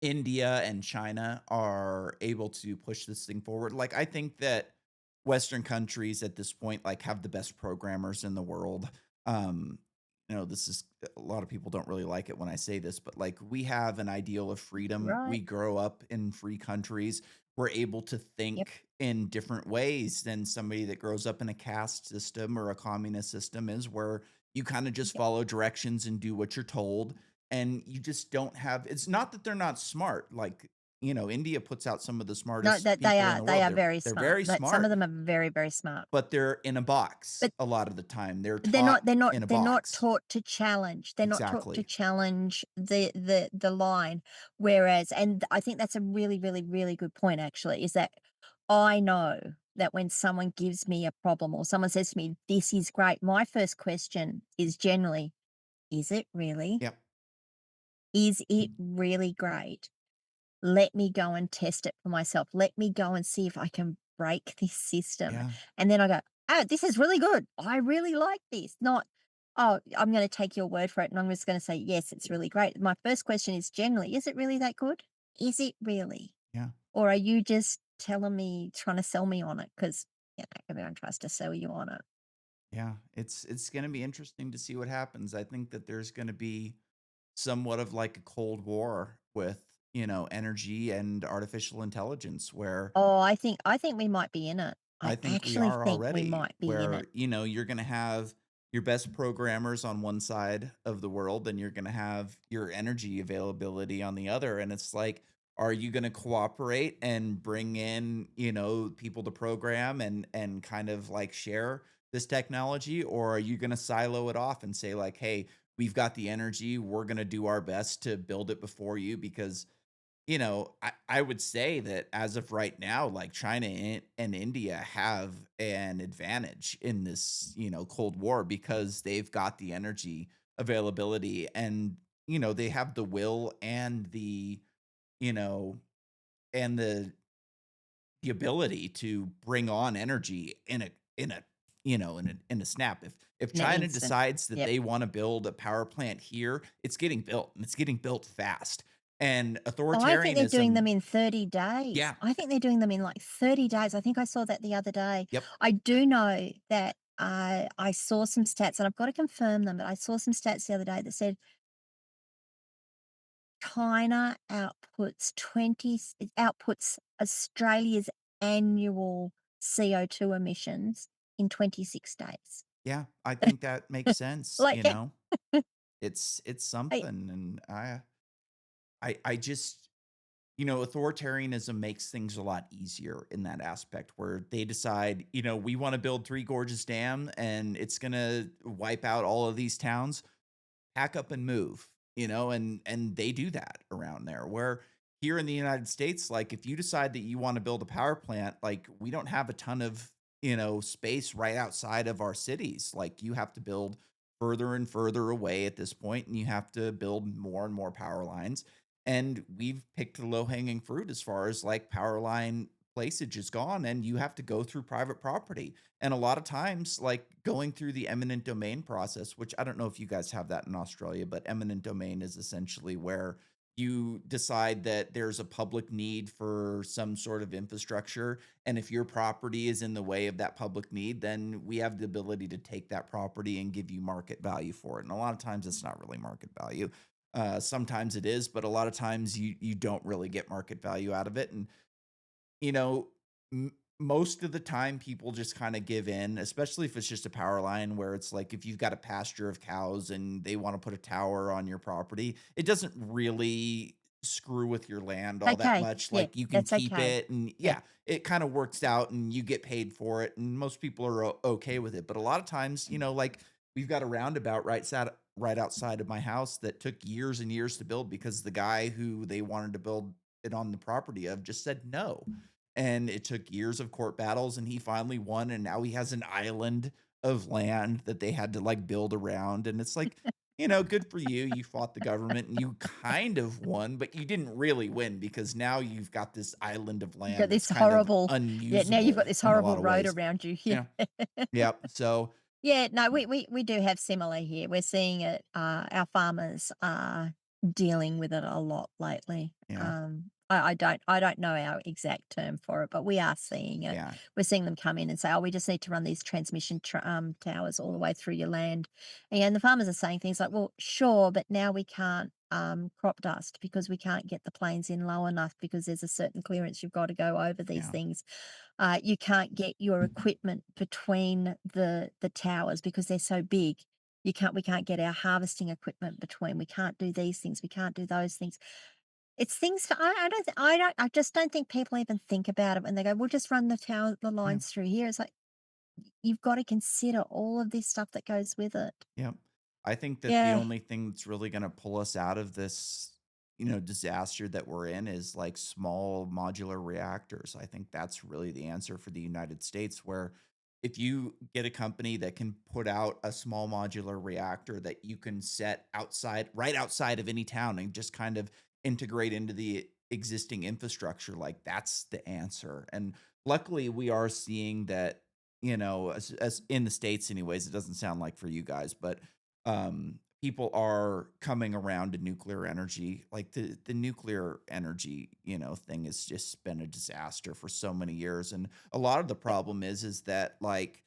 India and China are able to push this thing forward. Like, I think that Western countries at this point, like, have the best programmers in the world. Um, this is a lot of people don't really like it when I say this, but like we have an ideal of freedom. Right. We grow up in free countries. We're able to Yep. think in different ways than somebody that grows up in a caste system or a communist system is, where you kind of just Yep. follow directions and do what you're told, and you just don't have, it's not that they're not smart, like, India puts out some of the No, smartest that people in the they world. are They're very they're smart, very but some of smart, them are very, very smart. but they're in a box But a lot of the time. They're they're taught not they're not in a they're not box. taught to challenge. They're not taught to Exactly. challenge the line. Whereas, and I think that's a really, really, really good point actually, is that I know that when someone gives me a problem or someone says to me, "This is great," my first question is generally, "Is it really? Yep. Is it really great? Let me go and test it for myself. Let me go and see if I can break this system." Yeah. And then I go, "Oh, this is really good. I really like this." Not, "Oh, I'm going to take your word for it and I'm just going to say, yes, it's really great." My first question is generally, is it really that good? Is it really? Yeah. Or are you just telling me, trying to sell me on it? Because, everyone tries to sell you on it. Yeah. It's gonna be interesting to see what happens. I think that there's gonna be somewhat of like a cold war with, energy and artificial intelligence, where Oh, I think we might be in it. I I think we actually are think we already, might be in where, it. you're going to have your best programmers on one side of the world, and you're going to have your energy availability on the other. And it's like, are you going to cooperate and bring in, people to program and kind of like share this technology? Or are you going to silo it off and say, like, hey, we've got the energy, we're going to do our best to build it before you? Because I would say that as of right now, like China and India have an advantage in this, Cold War, because they've got the energy availability, and, they have the will and you know, the ability to bring on energy in a snap. If In an China instant. decides that Yep. they want to build a power plant here, it's getting built, and it's getting built fast. And Oh, I think they're doing them authoritarianism, in 30 days. yeah, I think they're doing them in, like, 30 days. I think I saw that the other day. yep, I do know that I saw some stats, and I've got to confirm them, but I saw some stats the other day that said China outputs Australia's annual CO2 emissions in 26 days. yeah, I think that makes sense, Like, It's I something, and I just, authoritarianism makes things a lot easier in that aspect, where they decide, we want to build Three Gorges Dam and it's going to wipe out all of these towns. Pack up and move, and they do that around there. Where here in the United States, like if you decide that you want to build a power plant, like we don't have a ton of, space right outside of our cities. Like you have to build further and further away at this point, and you have to build more and more power lines. And we've picked the low hanging fruit as far as like power line placeage is gone and you have to go through private property. And a lot of times, like going through the eminent domain process, which I don't know if you guys have that in Australia, but eminent domain is essentially where you decide that there's a public need for some sort of infrastructure. And if your property is in the way of that public need, then we have the ability to take that property and give you market value for it. And a lot of times it's not really market value. Sometimes it is, but a lot of times you don't really get market value out of it. And you know, most of the time people just kinda give in, especially if it's just a power line where it's like if you've got a pasture of cows and they wanna put a tower on your property, it doesn't really screw with your land all that Okay. much, Yeah, like, you can that's keep okay. it and Yeah. yeah, it kinda works out and you get paid for it, and most people are okay with it, but a lot of times, like, we've got a roundabout right outside of my house that took years and years to build because the guy who they wanted to build it on the property of just said no. And it took years of court battles, and he finally won, and now he has an island of land that they had to, like, build around, and it's like, good for you, you fought the government and you kind of won, but you didn't really win because now you've got this island of You got land that's this kind of horrible yeah, now you've got unusable this in a horrible lot of road ways. around you. Yeah. Yeah. Yep. So, Yeah, no, we do have similar here. We're seeing it, our farmers are dealing with it a lot lately. yeah, I don't know our exact term for it, but we are seeing it. yeah, We're seeing them come in and say, "Oh, we just need to run these transmission towers all the way through your land." And the farmers are saying things like, "Well, sure, but now we can't, crop dust because we can't get the planes in low enough because there's a certain clearance you've got to go over these yeah, things. You can't get your equipment between the towers because they're so big. We can't get our harvesting equipment between. We can't do these things. We can't do those things. It's things that I just don't think people even think about it when they go, we'll just run the yeah. lines through here. It's like you've got to consider all of this stuff that goes with it. Yep. I think that the Yeah. only thing that's really gonna pull us out of this, disaster that we're in is like small modular reactors. I think that's really the answer for the United States, where if you get a company that can put out a small modular reactor that you can set right outside of any town and just kind of integrate into the existing infrastructure, like that's the answer. And luckily we are seeing that as in the States anyways, it doesn't sound like for you guys, but, people are coming around to nuclear energy. Like, the nuclear energy, thing has just been a disaster for so many years, and a lot of the problem is that, like,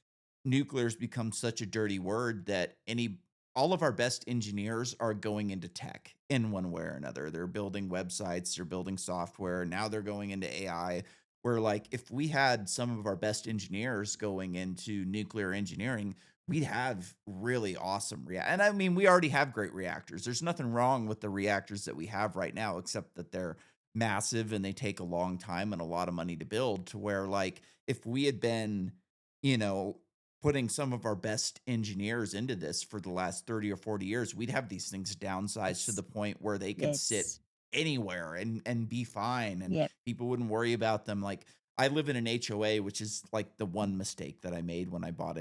nuclear's become such a dirty word that any all of our best engineers are going into tech in one way or another. They're building websites, they're building software, now they're going into AI. Where, like, if we had some of our best engineers going into nuclear engineering, we'd have really awesome and I mean, we already have great reactors. There's nothing wrong with the reactors that we have right now, except that they're massive and they take a long time and a lot of money to build to where, like, if we had been, you know, putting some of our best engineers into this for the last 30 or 40 years, we'd have these things downsized to Yes. the point where they could sit Yes. anywhere and be fine and Yep. people wouldn't worry about them. Like, I live in an HOA, which is like the one mistake that I made when I bought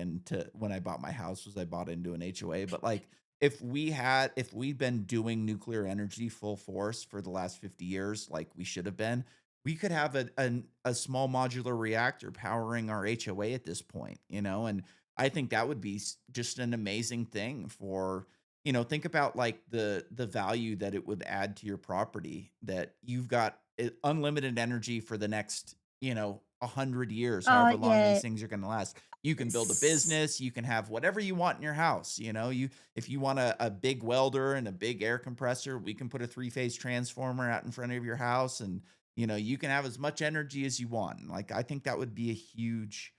my house was I bought into an HOA. But like if we'd been doing nuclear energy full force for the last 50 years, like we should have been, we could have a small modular reactor powering our HOA at this point. And I think that would be just an amazing thing for think about like the value that it would add to your property that you've got unlimited energy for the next 100 years, Oh, however long these yeah. things are going to last. You can build a S business, you can have whatever you want in your house. You if you want a big welder and a big air compressor, we can put a three-phase transformer out in front of your house and you can have as much energy as you want. Like I think that would be a huge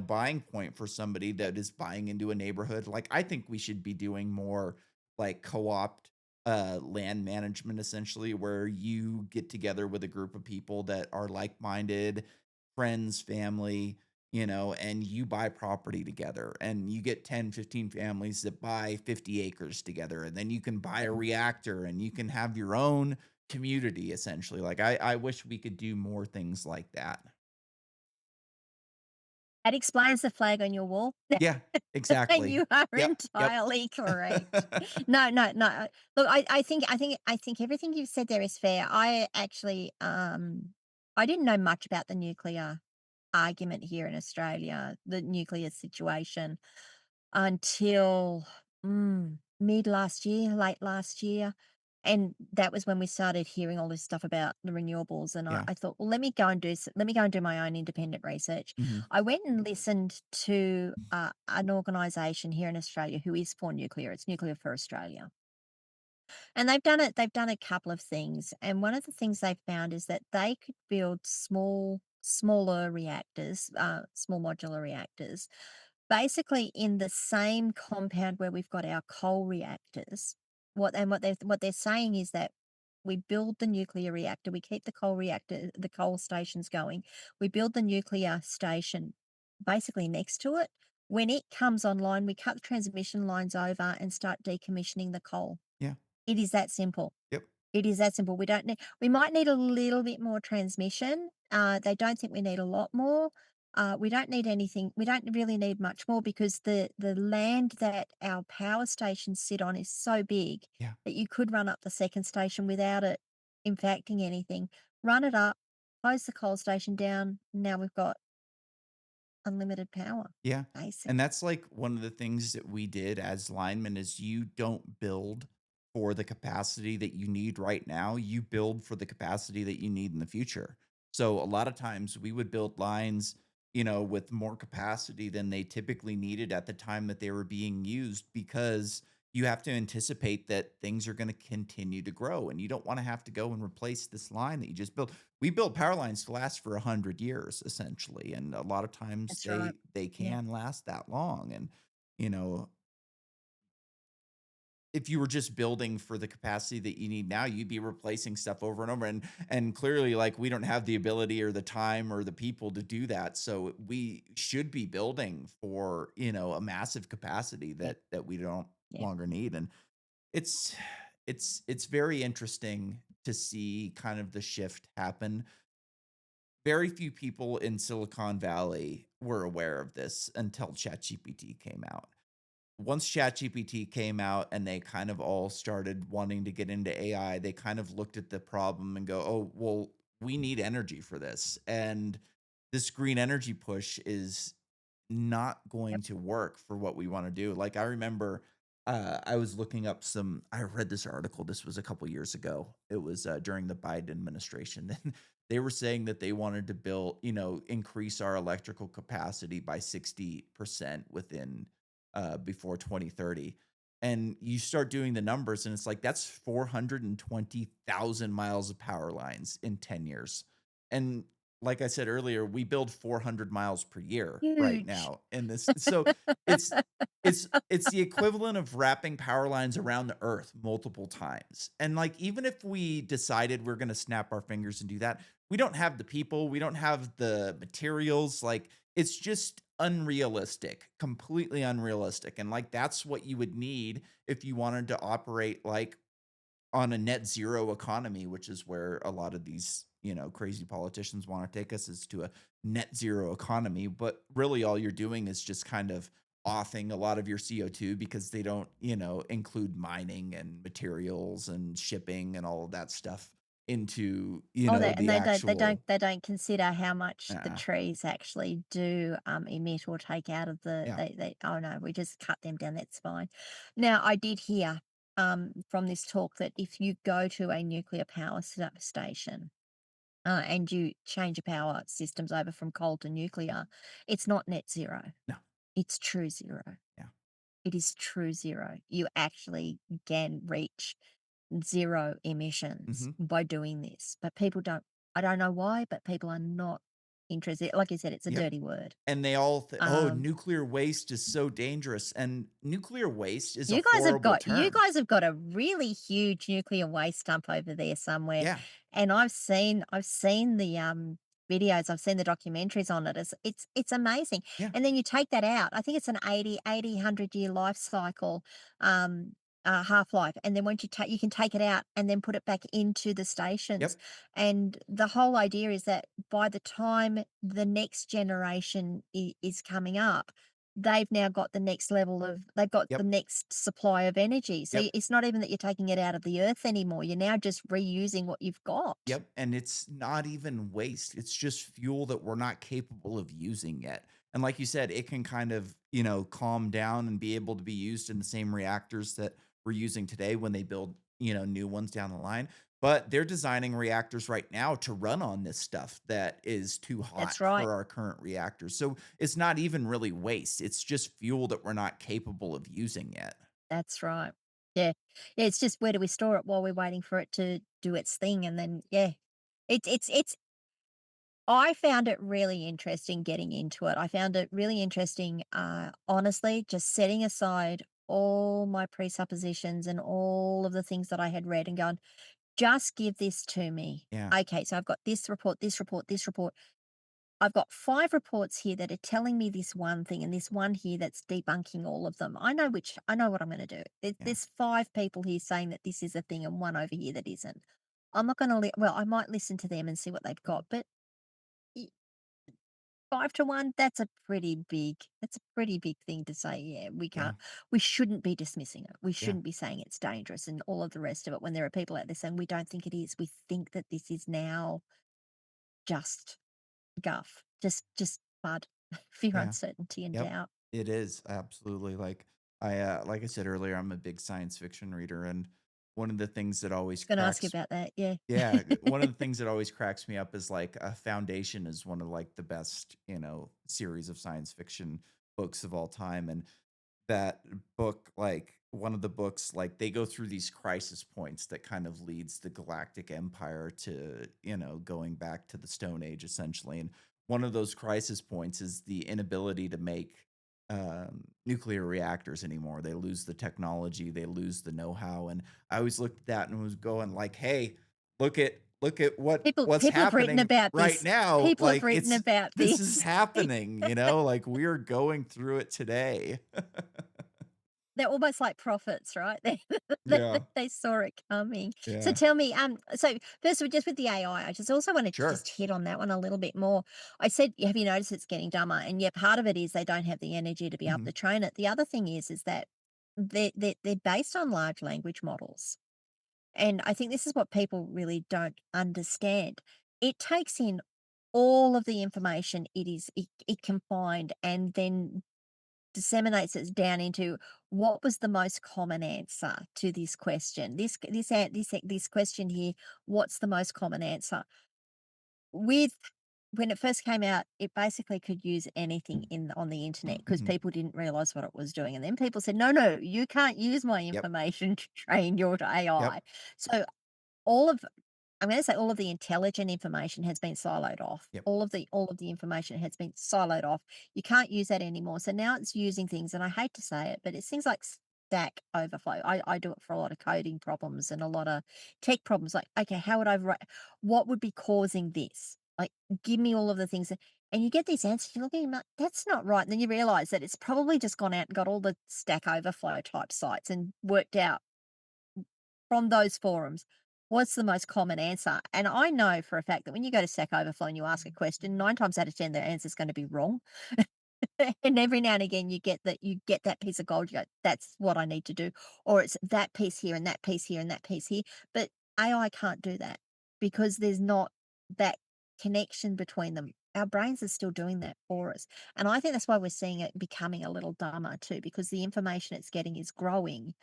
buying point for somebody that is buying into a neighborhood. Like, I think we should be doing more like co-opt land management essentially, where you get together with a group of people that are like-minded, friends, family, and you buy property together and you get 10, 15 families that buy 50 acres together. And then you can buy a reactor and you can have your own community essentially. Like I wish we could do more things like that. That explains the flag on your wall. Yeah, And exactly. you are Yep, yep. entirely correct. No, no, no. Look, I think everything you've said there is fair. I actually, I didn't know much about the nuclear argument here in Australia, the nuclear situation, until, mid last year, late last year, and that was when we started hearing all this stuff about the renewables, and I Yeah. I thought, "Well, let me go and do my own independent research." Mhm. I went and listened to, an organisation here in Australia who is for nuclear, it's Nuclear for Australia. And they've done a couple of things, and one of the things they found is that they could build smaller reactors, small modular reactors, basically in the same compound where we've got our coal reactors. What they're saying is that we build the nuclear reactor, we keep the coal stations going, we build the nuclear station basically next to it. When it comes online, we cut the transmission lines over and start decommissioning the coal. Yeah. It is that simple. Yep. It is that simple. We might need a little bit more transmission. They don't think we need a lot more. We don't really need much more because the land that our power stations sit on is so big Yeah. that you could run up the second station without it impacting anything. Run it up, close the coal station down. Now we've got unlimited power, Yeah, and basically. that's, like, one of the things that we did as linemen is you don't build for the capacity that you need right now, you build for the capacity that you need in the future. So, a lot of times, we would build lines, with more capacity than they typically needed at the time that they were being used because you have to anticipate that things are gonna continue to grow, and you don't wanna have to go and replace this line that you just built. We build power lines to last for 100 years essentially, and a lot of times That's right. they Yeah, can last that long, and, you know, if you were just building for the capacity that you need now, you'd be replacing stuff over and over, and clearly, like, we don't have the ability or the time or the people to do that, so we should be building for, a massive capacity yeah, that we don't yeah. longer need, and it's it's very interesting to see kind of the shift happen. Very few people in Silicon Valley were aware of this until ChatGPT came out. Once ChatGPT came out and they kind of all started wanting to get into AI, they kind of looked at the problem and go, "Oh, well, we need energy for this." And this green energy push is not going Yep. to work for what we wanna do. Like, I remember, I was looking up I read this article, this was a couple years ago. It was, during the Biden administration, and they were saying that they wanted to increase our electrical capacity by 60% before 2030. And you start doing the numbers, and it's like, that's 420,000 miles of power lines in 10 years. And like I said earlier, we build 400 miles per year right Huge. now in this. So it's it's the equivalent of wrapping power lines around the earth multiple times. And like even if we decided we're going to snap our fingers and do that, we don't have the people, we don't have the materials, like it's just unrealistic, completely unrealistic. And like that's what you would need if you wanted to operate like on a net zero economy, which is where a lot of these, crazy politicians want to take us is to a net zero economy. But really all you're doing is just kind of offing a lot of your CO2 because they don't, include mining and materials and shipping and all of that stuff into, Oh, the actual they don't consider how much the uh trees actually do, emit or take out of the yeah. "Oh, no, we just cut them down, that's fine." Now, I did hear, from this talk that if you go to a nuclear power station, and you change your power systems over from coal to nuclear, it's not net zero, No. it's true zero. Yeah. It is true zero. You actually can reach 0 emissions Mhm. by doing this, but people don't I don't know why, but people are not interested. Like you said, it's a Yep. dirty word. And they all "Oh, Um, nuclear waste is so dangerous," and nuclear waste is a you horrible term. guys have got a really huge nuclear waste dump over there somewhere, Yeah. and I've seen the, videos, I've seen the documentaries on it. It's amazing, Yeah. and then you take that out. I think it's an 100-year life cycle, half-life, and then once you can take it out and then put it back into the stations, Yep. and the whole idea is that by the time the next generation is coming up, they've now got the next level of they've got the Yep. next supply of energy. So Yep. it's not even that you're taking it out of the earth anymore. You're now just reusing what you've got. Yep, and it's not even waste, it's just fuel that we're not capable of using yet, and like you said, it can kind of, calm down and be able to be used in the same reactors that we're using today when they build, new ones down the line, but they're designing reactors right now to run on this stuff that is too hot That's right. for our current reactors, so it's not even really waste, it's just fuel that we're not capable of using yet. That's right. Yeah. Yeah, it's just where do we store it while we're waiting for it to do its thing, and then yeah. It's I found it really interesting getting into it. I found it really interesting, honestly, just setting aside all my presuppositions and all of the things that I had read and going, "Just give this to me." Yeah, Okay, so I've got this report, this report, this report. I've got 5 reports here that are telling me this one thing and this one here that's debunking all of them. I know what I'm gonna do. yeah, There's 5 people here saying that this is a thing and 1 over here that isn't. I'm not gonna well, I might listen to them and see what they've got, but y 5 to 1, that's a pretty big thing to say, "Yeah, yeah, we shouldn't be dismissing it. We yeah, shouldn't be saying it's dangerous," and all of the rest of it when there are people out there saying, "We don't think it is. We think that this is now just guff, just mud, fear, yeah. uncertainty, and Yep, doubt." it is, absolutely, like I said earlier, I'm a big science fiction reader, and one of the things that always Gonna ask you cracks about that, yeah. yeah, one of the things that always cracks me up is, like, Foundation is one of, like, the best, series of science fiction books of all time, and that book, like, one of the books, like, they go through these crisis points that kind of leads the galactic empire to, going back to the Stone Age, essentially, and one of those crisis points is the inability to make, nuclear reactors anymore. They lose the technology, they lose the know-how, and I always looked at that and was going like, "Hey, look at what's People have written happening about right this. now, People have like, written it's about this is this. happening, like, we're going through it today." They're almost like prophets, right? Yeah, They saw it coming. So yeah. tell me, so first of all, just with the AI, I just also wanted to Sure. just hit on that one a little bit more. I said, have you noticed it's getting dumber? And yeah, part of it is they don't have the energy to be able Mhm. to train it. The other thing is that they're based on large language models. And I think this is what people really don't understand. It takes in all of the information it can find and then disseminates it down into what was the most common answer to this question. This question here, what's the most common answer? With when it first came out, it basically could use anything on the internet because Mhm. people didn't realize what it was doing. And then people said, no, no, you can't use my Yep, information to train your yep, AI. So all of I'm gonna say all of the intelligent information has been siloed off. yep. All of the information has been siloed off. You can't use that anymore. So now it's using things, and I hate to say it, but it's things like Stack Overflow. I do it for a lot of coding problems and a lot of tech problems. Like, okay, how would I write? What would be causing this? Like, give me all of the things, and you get these answers. You're looking like that's not right. And then you realize that it's probably just gone out and got all the Stack Overflow type sites and worked out from those forums, what's the most common answer? And I know for a fact that when you go to Stack Overflow and you ask a question, 9 times out of 10, the answer is going to be wrong. And every now and again, you get that piece of gold. You go, "That's what I need to do," or it's that piece here and that piece here and that piece here. But AI can't do that because there's not that connection between them. Our brains are still doing that for us, and I think that's why we're seeing it becoming a little dumber too, because the information it's getting is growing,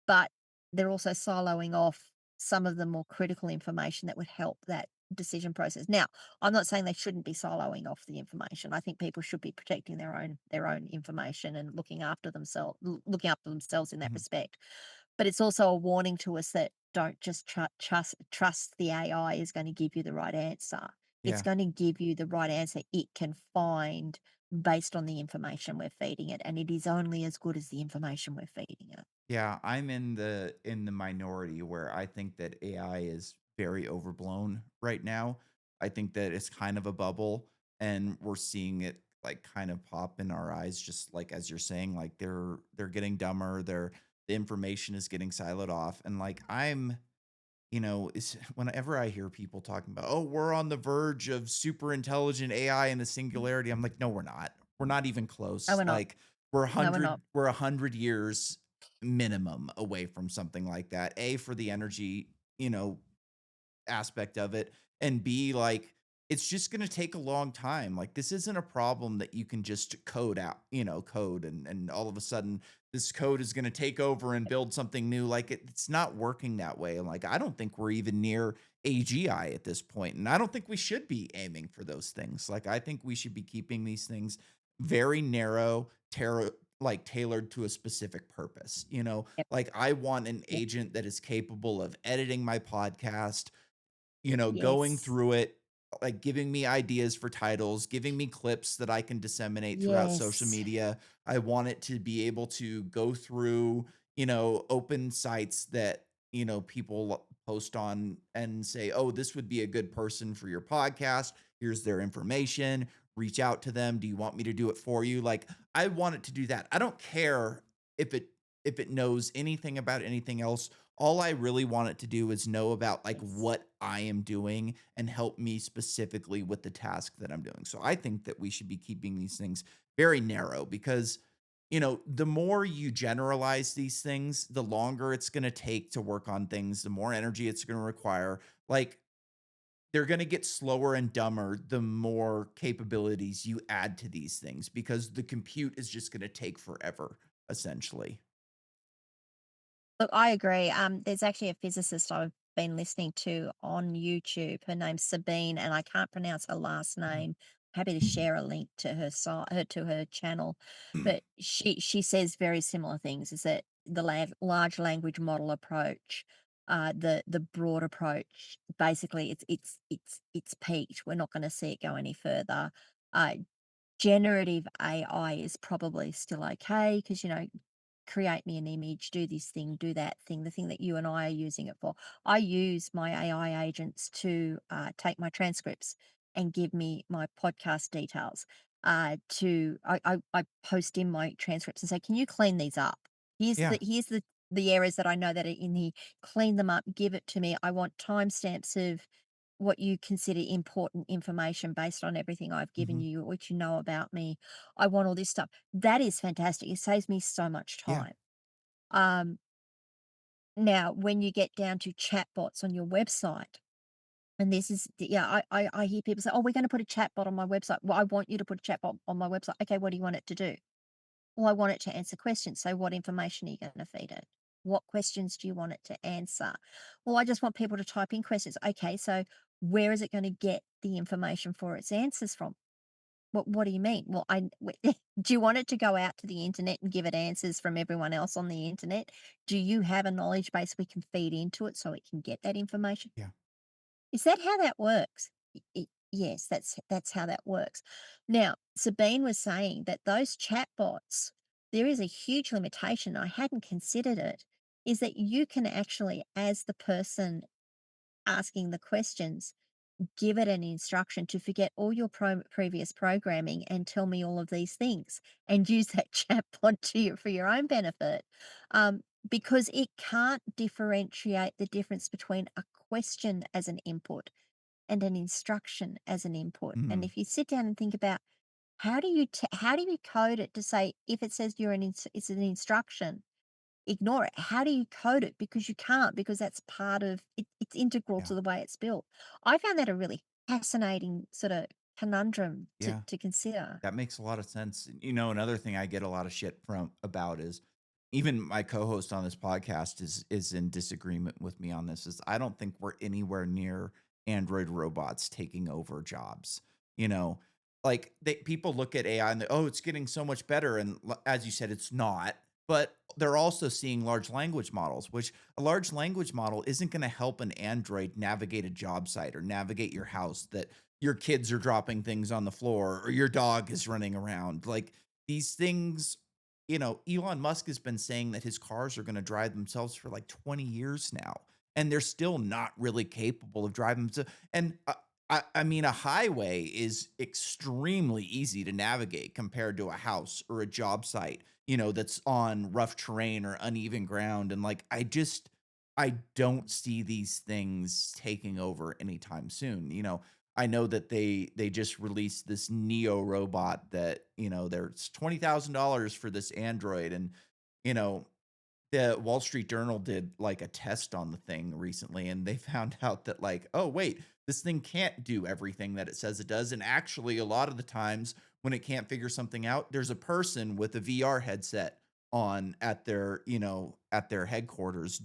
but they're also siloing off some of the more critical information that would help that decision process. Now, I'm not saying they shouldn't be siloing off the information. I think people should be protecting their own information and looking after themselves in that Mhm. respect. But it's also a warning to us that don't just trust the AI is going to give you the right answer. It's Yeah. going to give you the right answer it can find based on the information we're feeding it, and it is only as good as the information we're feeding it. Yeah, I'm in the minority where I think that AI is very overblown right now. I think that it's kind of a bubble, and we're seeing it, like, kind of pop in our eyes, just like as you're saying, like, they're getting dumber, the information is getting siloed off, and, like, it's whenever I hear people talking about, "Oh, we're on the verge of super intelligent AI in the singularity," I'm like, "No, we're not. We're not even Oh, close." we're not. No, we're not. We're 100 years minimum away from something like that. A, for the energy, aspect of it, and B, like, it's just gonna take a long time. Like, this isn't a problem that you can just code out, code and all of a sudden this code is gonna take over and build something new. Like, it's not working that way. And like, I don't think we're even near AGI at this point, and I don't think we should be aiming for those things. Like, I think we should be keeping these things very narrow, like tailored to a specific purpose. Yep, Like, I want an yep, agent that is capable of editing my podcast, going yes, through it, like giving me ideas for titles, giving me clips that I can disseminate throughout social yes, media. I want it to be able to go through, open sites that, people post on and say, oh, this would be a good person for your podcast. Here's their information. Reach out to them. Do you want me to do it for you? Like, I want it to do that. I don't care if it knows anything about anything else. All I really want it to do is know about, like, yes. what I am doing and help me specifically with the task that I'm doing. So I think that we should be keeping these things very narrow because, the more you generalize these things, the longer it's going to take to work on things, the more energy it's going to require. Like, they're going to get slower and dumber the more capabilities you add to these things because the compute is just going to take forever, essentially. Look, I agree. There's actually a physicist I've been listening to on YouTube. Her name's Sabine, and I can't pronounce her last name. Happy to share a link to her site, her to her channel, but she says very similar things. Is that the large language model approach, the broad approach? Basically, it's peaked. We're not going to see it go any further. Uh, Generative AI is probably still okay because create me an image, do this thing, do that thing, the thing that you and I are using it for. I use my AI agents to take my transcripts and give me my podcast details. I post in my transcripts and say, "Can you clean these up? Yeah. Here's the areas that I know that are in here. Clean them up. Give it to me. I want timestamps of what you consider important information based on everything I've given Mhm. you, what you know about me. I want all this stuff." That is fantastic. It saves me so much Yeah. time. Um, Now, when you get down to chatbots on your website, and this is, yeah, I hear people say, "Oh, we're going to put a chatbot on my website." Well, I want you to put a chatbot on my website. Okay, what do you want it to do? Well, I want it to answer questions. So, what information are you going to feed it? What questions do you want it to answer? Well, I just want people to type in questions. Okay, so where is it going to get the information for its answers from? What do you mean? Well, do you want it to go out to the internet and give it answers from everyone else on the internet? Do you have a knowledge base we can feed into it so it can get that information? Yeah. Is that how that works? Yes, that's how that works. Now, Sabine was saying that those chatbots, there is a huge limitation. I hadn't considered it. Is that you can actually, as the person asking the questions, give it an instruction to forget all your previous programming and tell me all of these things and use that chatbot for your own benefit, because it can't differentiate the difference between a question as an input and an instruction as an input. And Mhm. if you sit down and think about how do you code it to say if it says it's an instruction, ignore it. How do you code it? Because you can't, because that's part of it, it's integral Yeah. to the way it's built. I found that a really fascinating sort of conundrum Yeah. to consider. That makes a lot of sense. Another thing I get a lot of shit from about is even my co-host on this podcast is in disagreement with me on this. Is I don't think we're anywhere near android robots taking over jobs. You know, like people look at AI and oh, it's getting so much better, and as you said, it's not. But they're also seeing large language models, which a large language model isn't going to help an android navigate a job site or navigate your house. That your kids are dropping things on the floor or your dog is running around. Like these things, Elon Musk has been saying that his cars are going to drive themselves for like 20 years now, and they're still not really capable of driving. And I mean, a highway is extremely easy to navigate compared to a house or a job site, that's on rough terrain or uneven ground. And like, I don't see these things taking over anytime soon. I know that they just released this Neo robot that, there's $20,000 for this android, and, you know, the Wall Street Journal did, like, a test on the thing recently, and they found out that, like, "Oh, wait, this thing can't do everything that it says it does," and actually, a lot of the times when it can't figure something out, there's a person with a VR headset on at their headquarters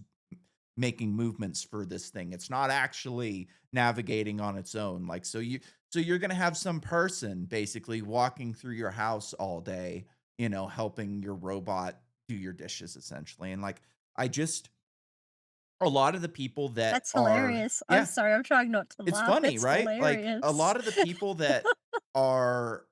making movements for this thing. It's not actually navigating on its own. Like, so you're gonna have some person basically walking through your house all day, helping your robot do your dishes essentially. And like I just a lot of the people that That's are hilarious. I'm yeah, sorry, I'm trying not to it's laugh. funny, It's right? Like, a hilarious. lot of the people that are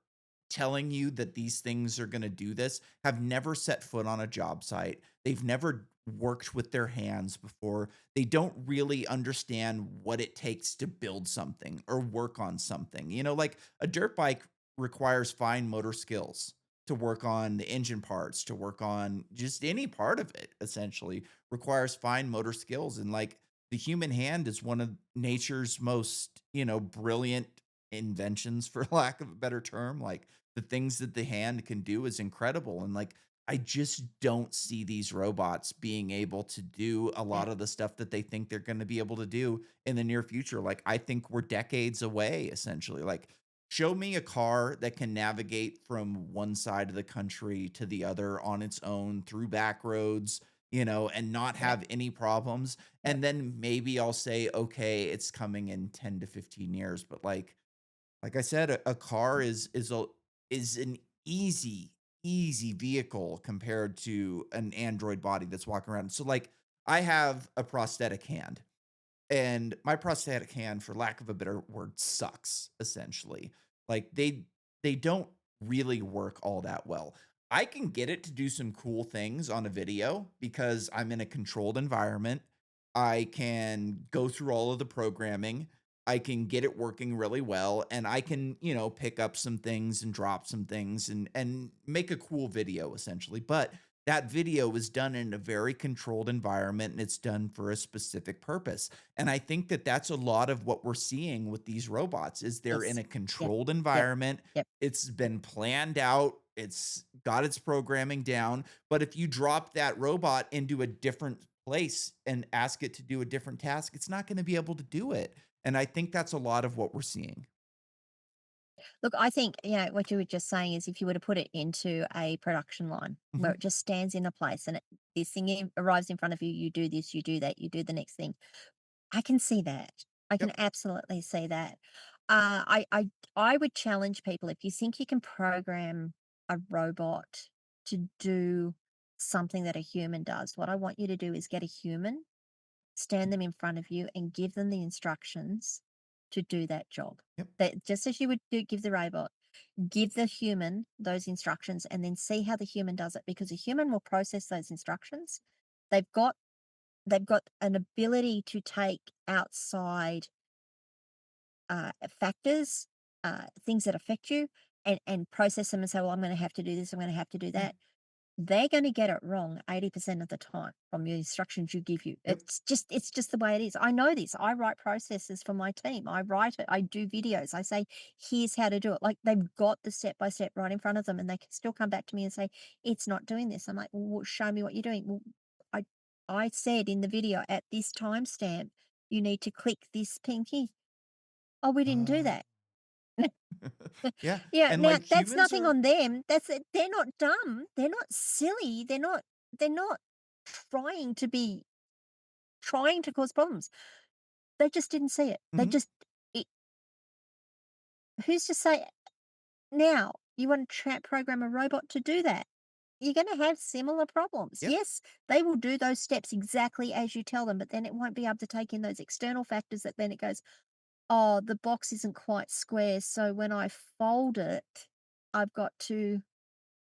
telling you that these things are gonna do this have never set foot on a job site. They've never worked with their hands before. They don't really understand what it takes to build something or work on something. Like, a dirt bike requires fine motor skills to work on the engine parts, to work on just any part of it, essentially, requires fine motor skills, and, like, the human hand is one of nature's most, brilliant inventions, for lack of a better term. Like, the things that the hand can do is incredible. And like, I just don't see these robots being able to do a Yeah, lot of the stuff that they think they're going to be able to do in the near future. Like, I think we're decades away, essentially. Like, show me a car that can navigate from one side of the country to the other on its own through back roads, and not yeah, have any problems. yep, And then maybe I'll say, okay, it's coming in 10 to 15 years. But like I said, a car is an easy vehicle compared to an android body that's walking around. So, like, I have a prosthetic hand, and my prosthetic hand, for lack of a better word, sucks, essentially. Like, they don't really work all that well. I can get it to do some cool things on a video because I'm in a controlled environment. I can go through all of the programming. I can get it working really well, and I can, pick up some things and drop some things and make a cool video, essentially. But that video is done in a very controlled environment, and it's done for a specific purpose. And I think that that's a lot of what we're seeing with these robots is they're in yes, a yep, controlled yep, environment. yep. It's been planned out. It's got its programming down. But if you drop that robot into a different place and ask it to do a different task, it's not going to be able to do it. And I think that's a lot of what we're seeing. Look, I think, what you were just saying is if you were to put it into a production line where Mhm. it just stands in a place and this thing arrives in front of you, you do this, you do that, you do the next thing. I can see that. I can Yep. absolutely see that. I would challenge people if you think you can program a robot to do something that a human does. What I want you to do is get a human, stand them in front of you, and give them the instructions to do that job. Yep. That just as you would give the robot, give the human those instructions, and then see how the human does it. Because a human will process those instructions. They've got they've got an ability to take outside factors, things that affect you, and process them and say, well, I'm going to have to do this, I'm going to have to do Yeah. that. They're going to get it wrong 80% of the time from the instructions you give you. Yep. It's just the way it is. I know this. I write processes for my team. I write it. I do videos. I say, here's how to do it. Like, they've got the step by step right in front of them, and they can still come back to me and say, it's not doing this. I'm like, well, show me what you're doing. Well, I I said in the video at this timestamp, you need to click this pinky. Oh, we didn't do Uh, that. yeah. Yeah, And now like that's humans nothing are, on them. That's it. They're not dumb. They're not silly. They're not trying to be trying to cause problems. They just didn't see it. They mhm, just it, who's to say now you want to program a robot to do that? You're going to have similar problems. yep. Yes, they will do those steps exactly as you tell them, but then it won't be able to take in those external factors that then it goes, oh, the box isn't quite square. So when I fold it, I've got to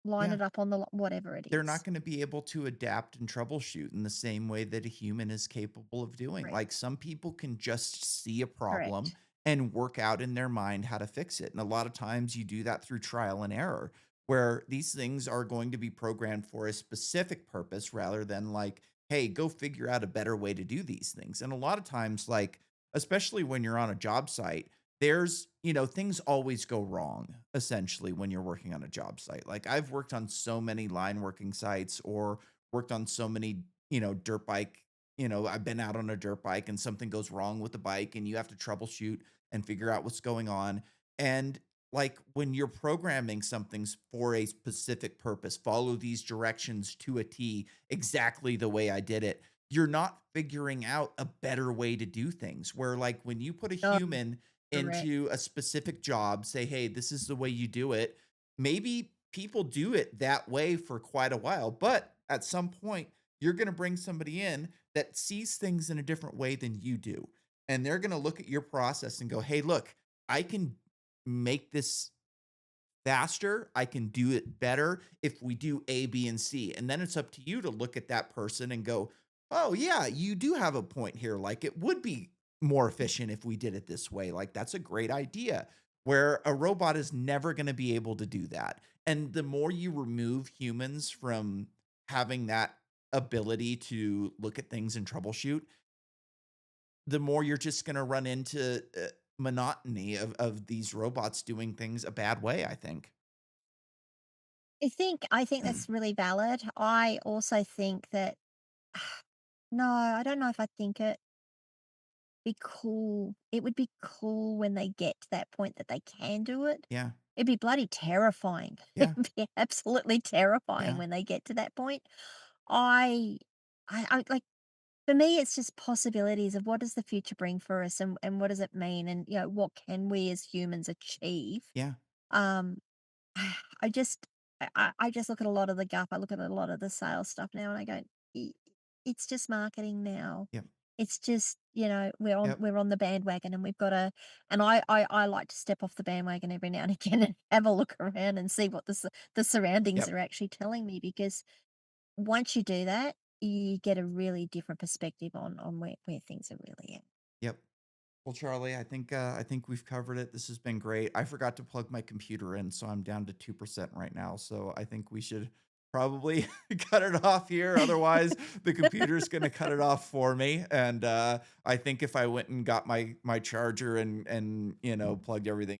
line Yeah. it up on the whatever it They're not is. gonna be able to adapt and troubleshoot in the same way that a human is capable of doing. Correct. Like, some people can just see a problem Correct. and work out in their mind how to fix it, and a lot of times you do that through trial and error, where these things are going to be programmed for a specific purpose rather than like, "Hey, go figure out a better way to do these things." And a lot of times, like, especially when you're on a job site, things always go wrong essentially when you're working on a job site. Like I've worked on so many line working sites or worked on so many, dirt bike, I've been out on a dirt bike and something goes wrong with the bike and you have to troubleshoot and figure out what's going on. And like when you're programming something's for a specific purpose, follow these directions to a T exactly the way I did it. You're not figuring out a better way to do things. Where like when you put a Oh, human correct. into a specific job, say, "Hey, this is the way you do it." Maybe people do it that way for quite a while, but at some point, you're gonna bring somebody in that sees things in a different way than you do, and they're gonna look at your process and go, "Hey, look, I can make this faster. I can do it better if we do A, B, and C." And then it's up to you to look at that person and go, "Oh, yeah, you do have a point here. Like, it would be more efficient if we did it this way. Like, that's a great idea." Where a robot is never going to be able to do that. And the more you remove humans from having that ability to look at things and troubleshoot, the more you're just going to run into monotony of these robots doing things a bad way, I think. I think that's really valid. I also think that no, I don't know if I think it. Be cool. It would be cool when they get to that point that they can do it. Yeah. It'd be bloody terrifying. Yeah. It'd be absolutely terrifying Yeah. when they get to that point. I I like, for me, it's just possibilities of what does the future bring for us and what does it mean and, what can we as humans achieve? Yeah. Um, I just I just look at a lot of the guff, I look at a lot of the sales stuff now and I go, "I it's just marketing now." Yep. It's just, Yep. we're on the bandwagon and we've gotta and I like to step off the bandwagon every now and again and have a look around and see what the surroundings Yep. are actually telling me because once you do that, you get a really different perspective on where things are really at. Yep. Well, Charlie, I think we've covered it. This has been great. I forgot to plug my computer in, so I'm down to 2% right now. So I think we should probably cut it off here. Otherwise, the computer's gonna cut it off for me. And I think if I went and got my charger and plugged everything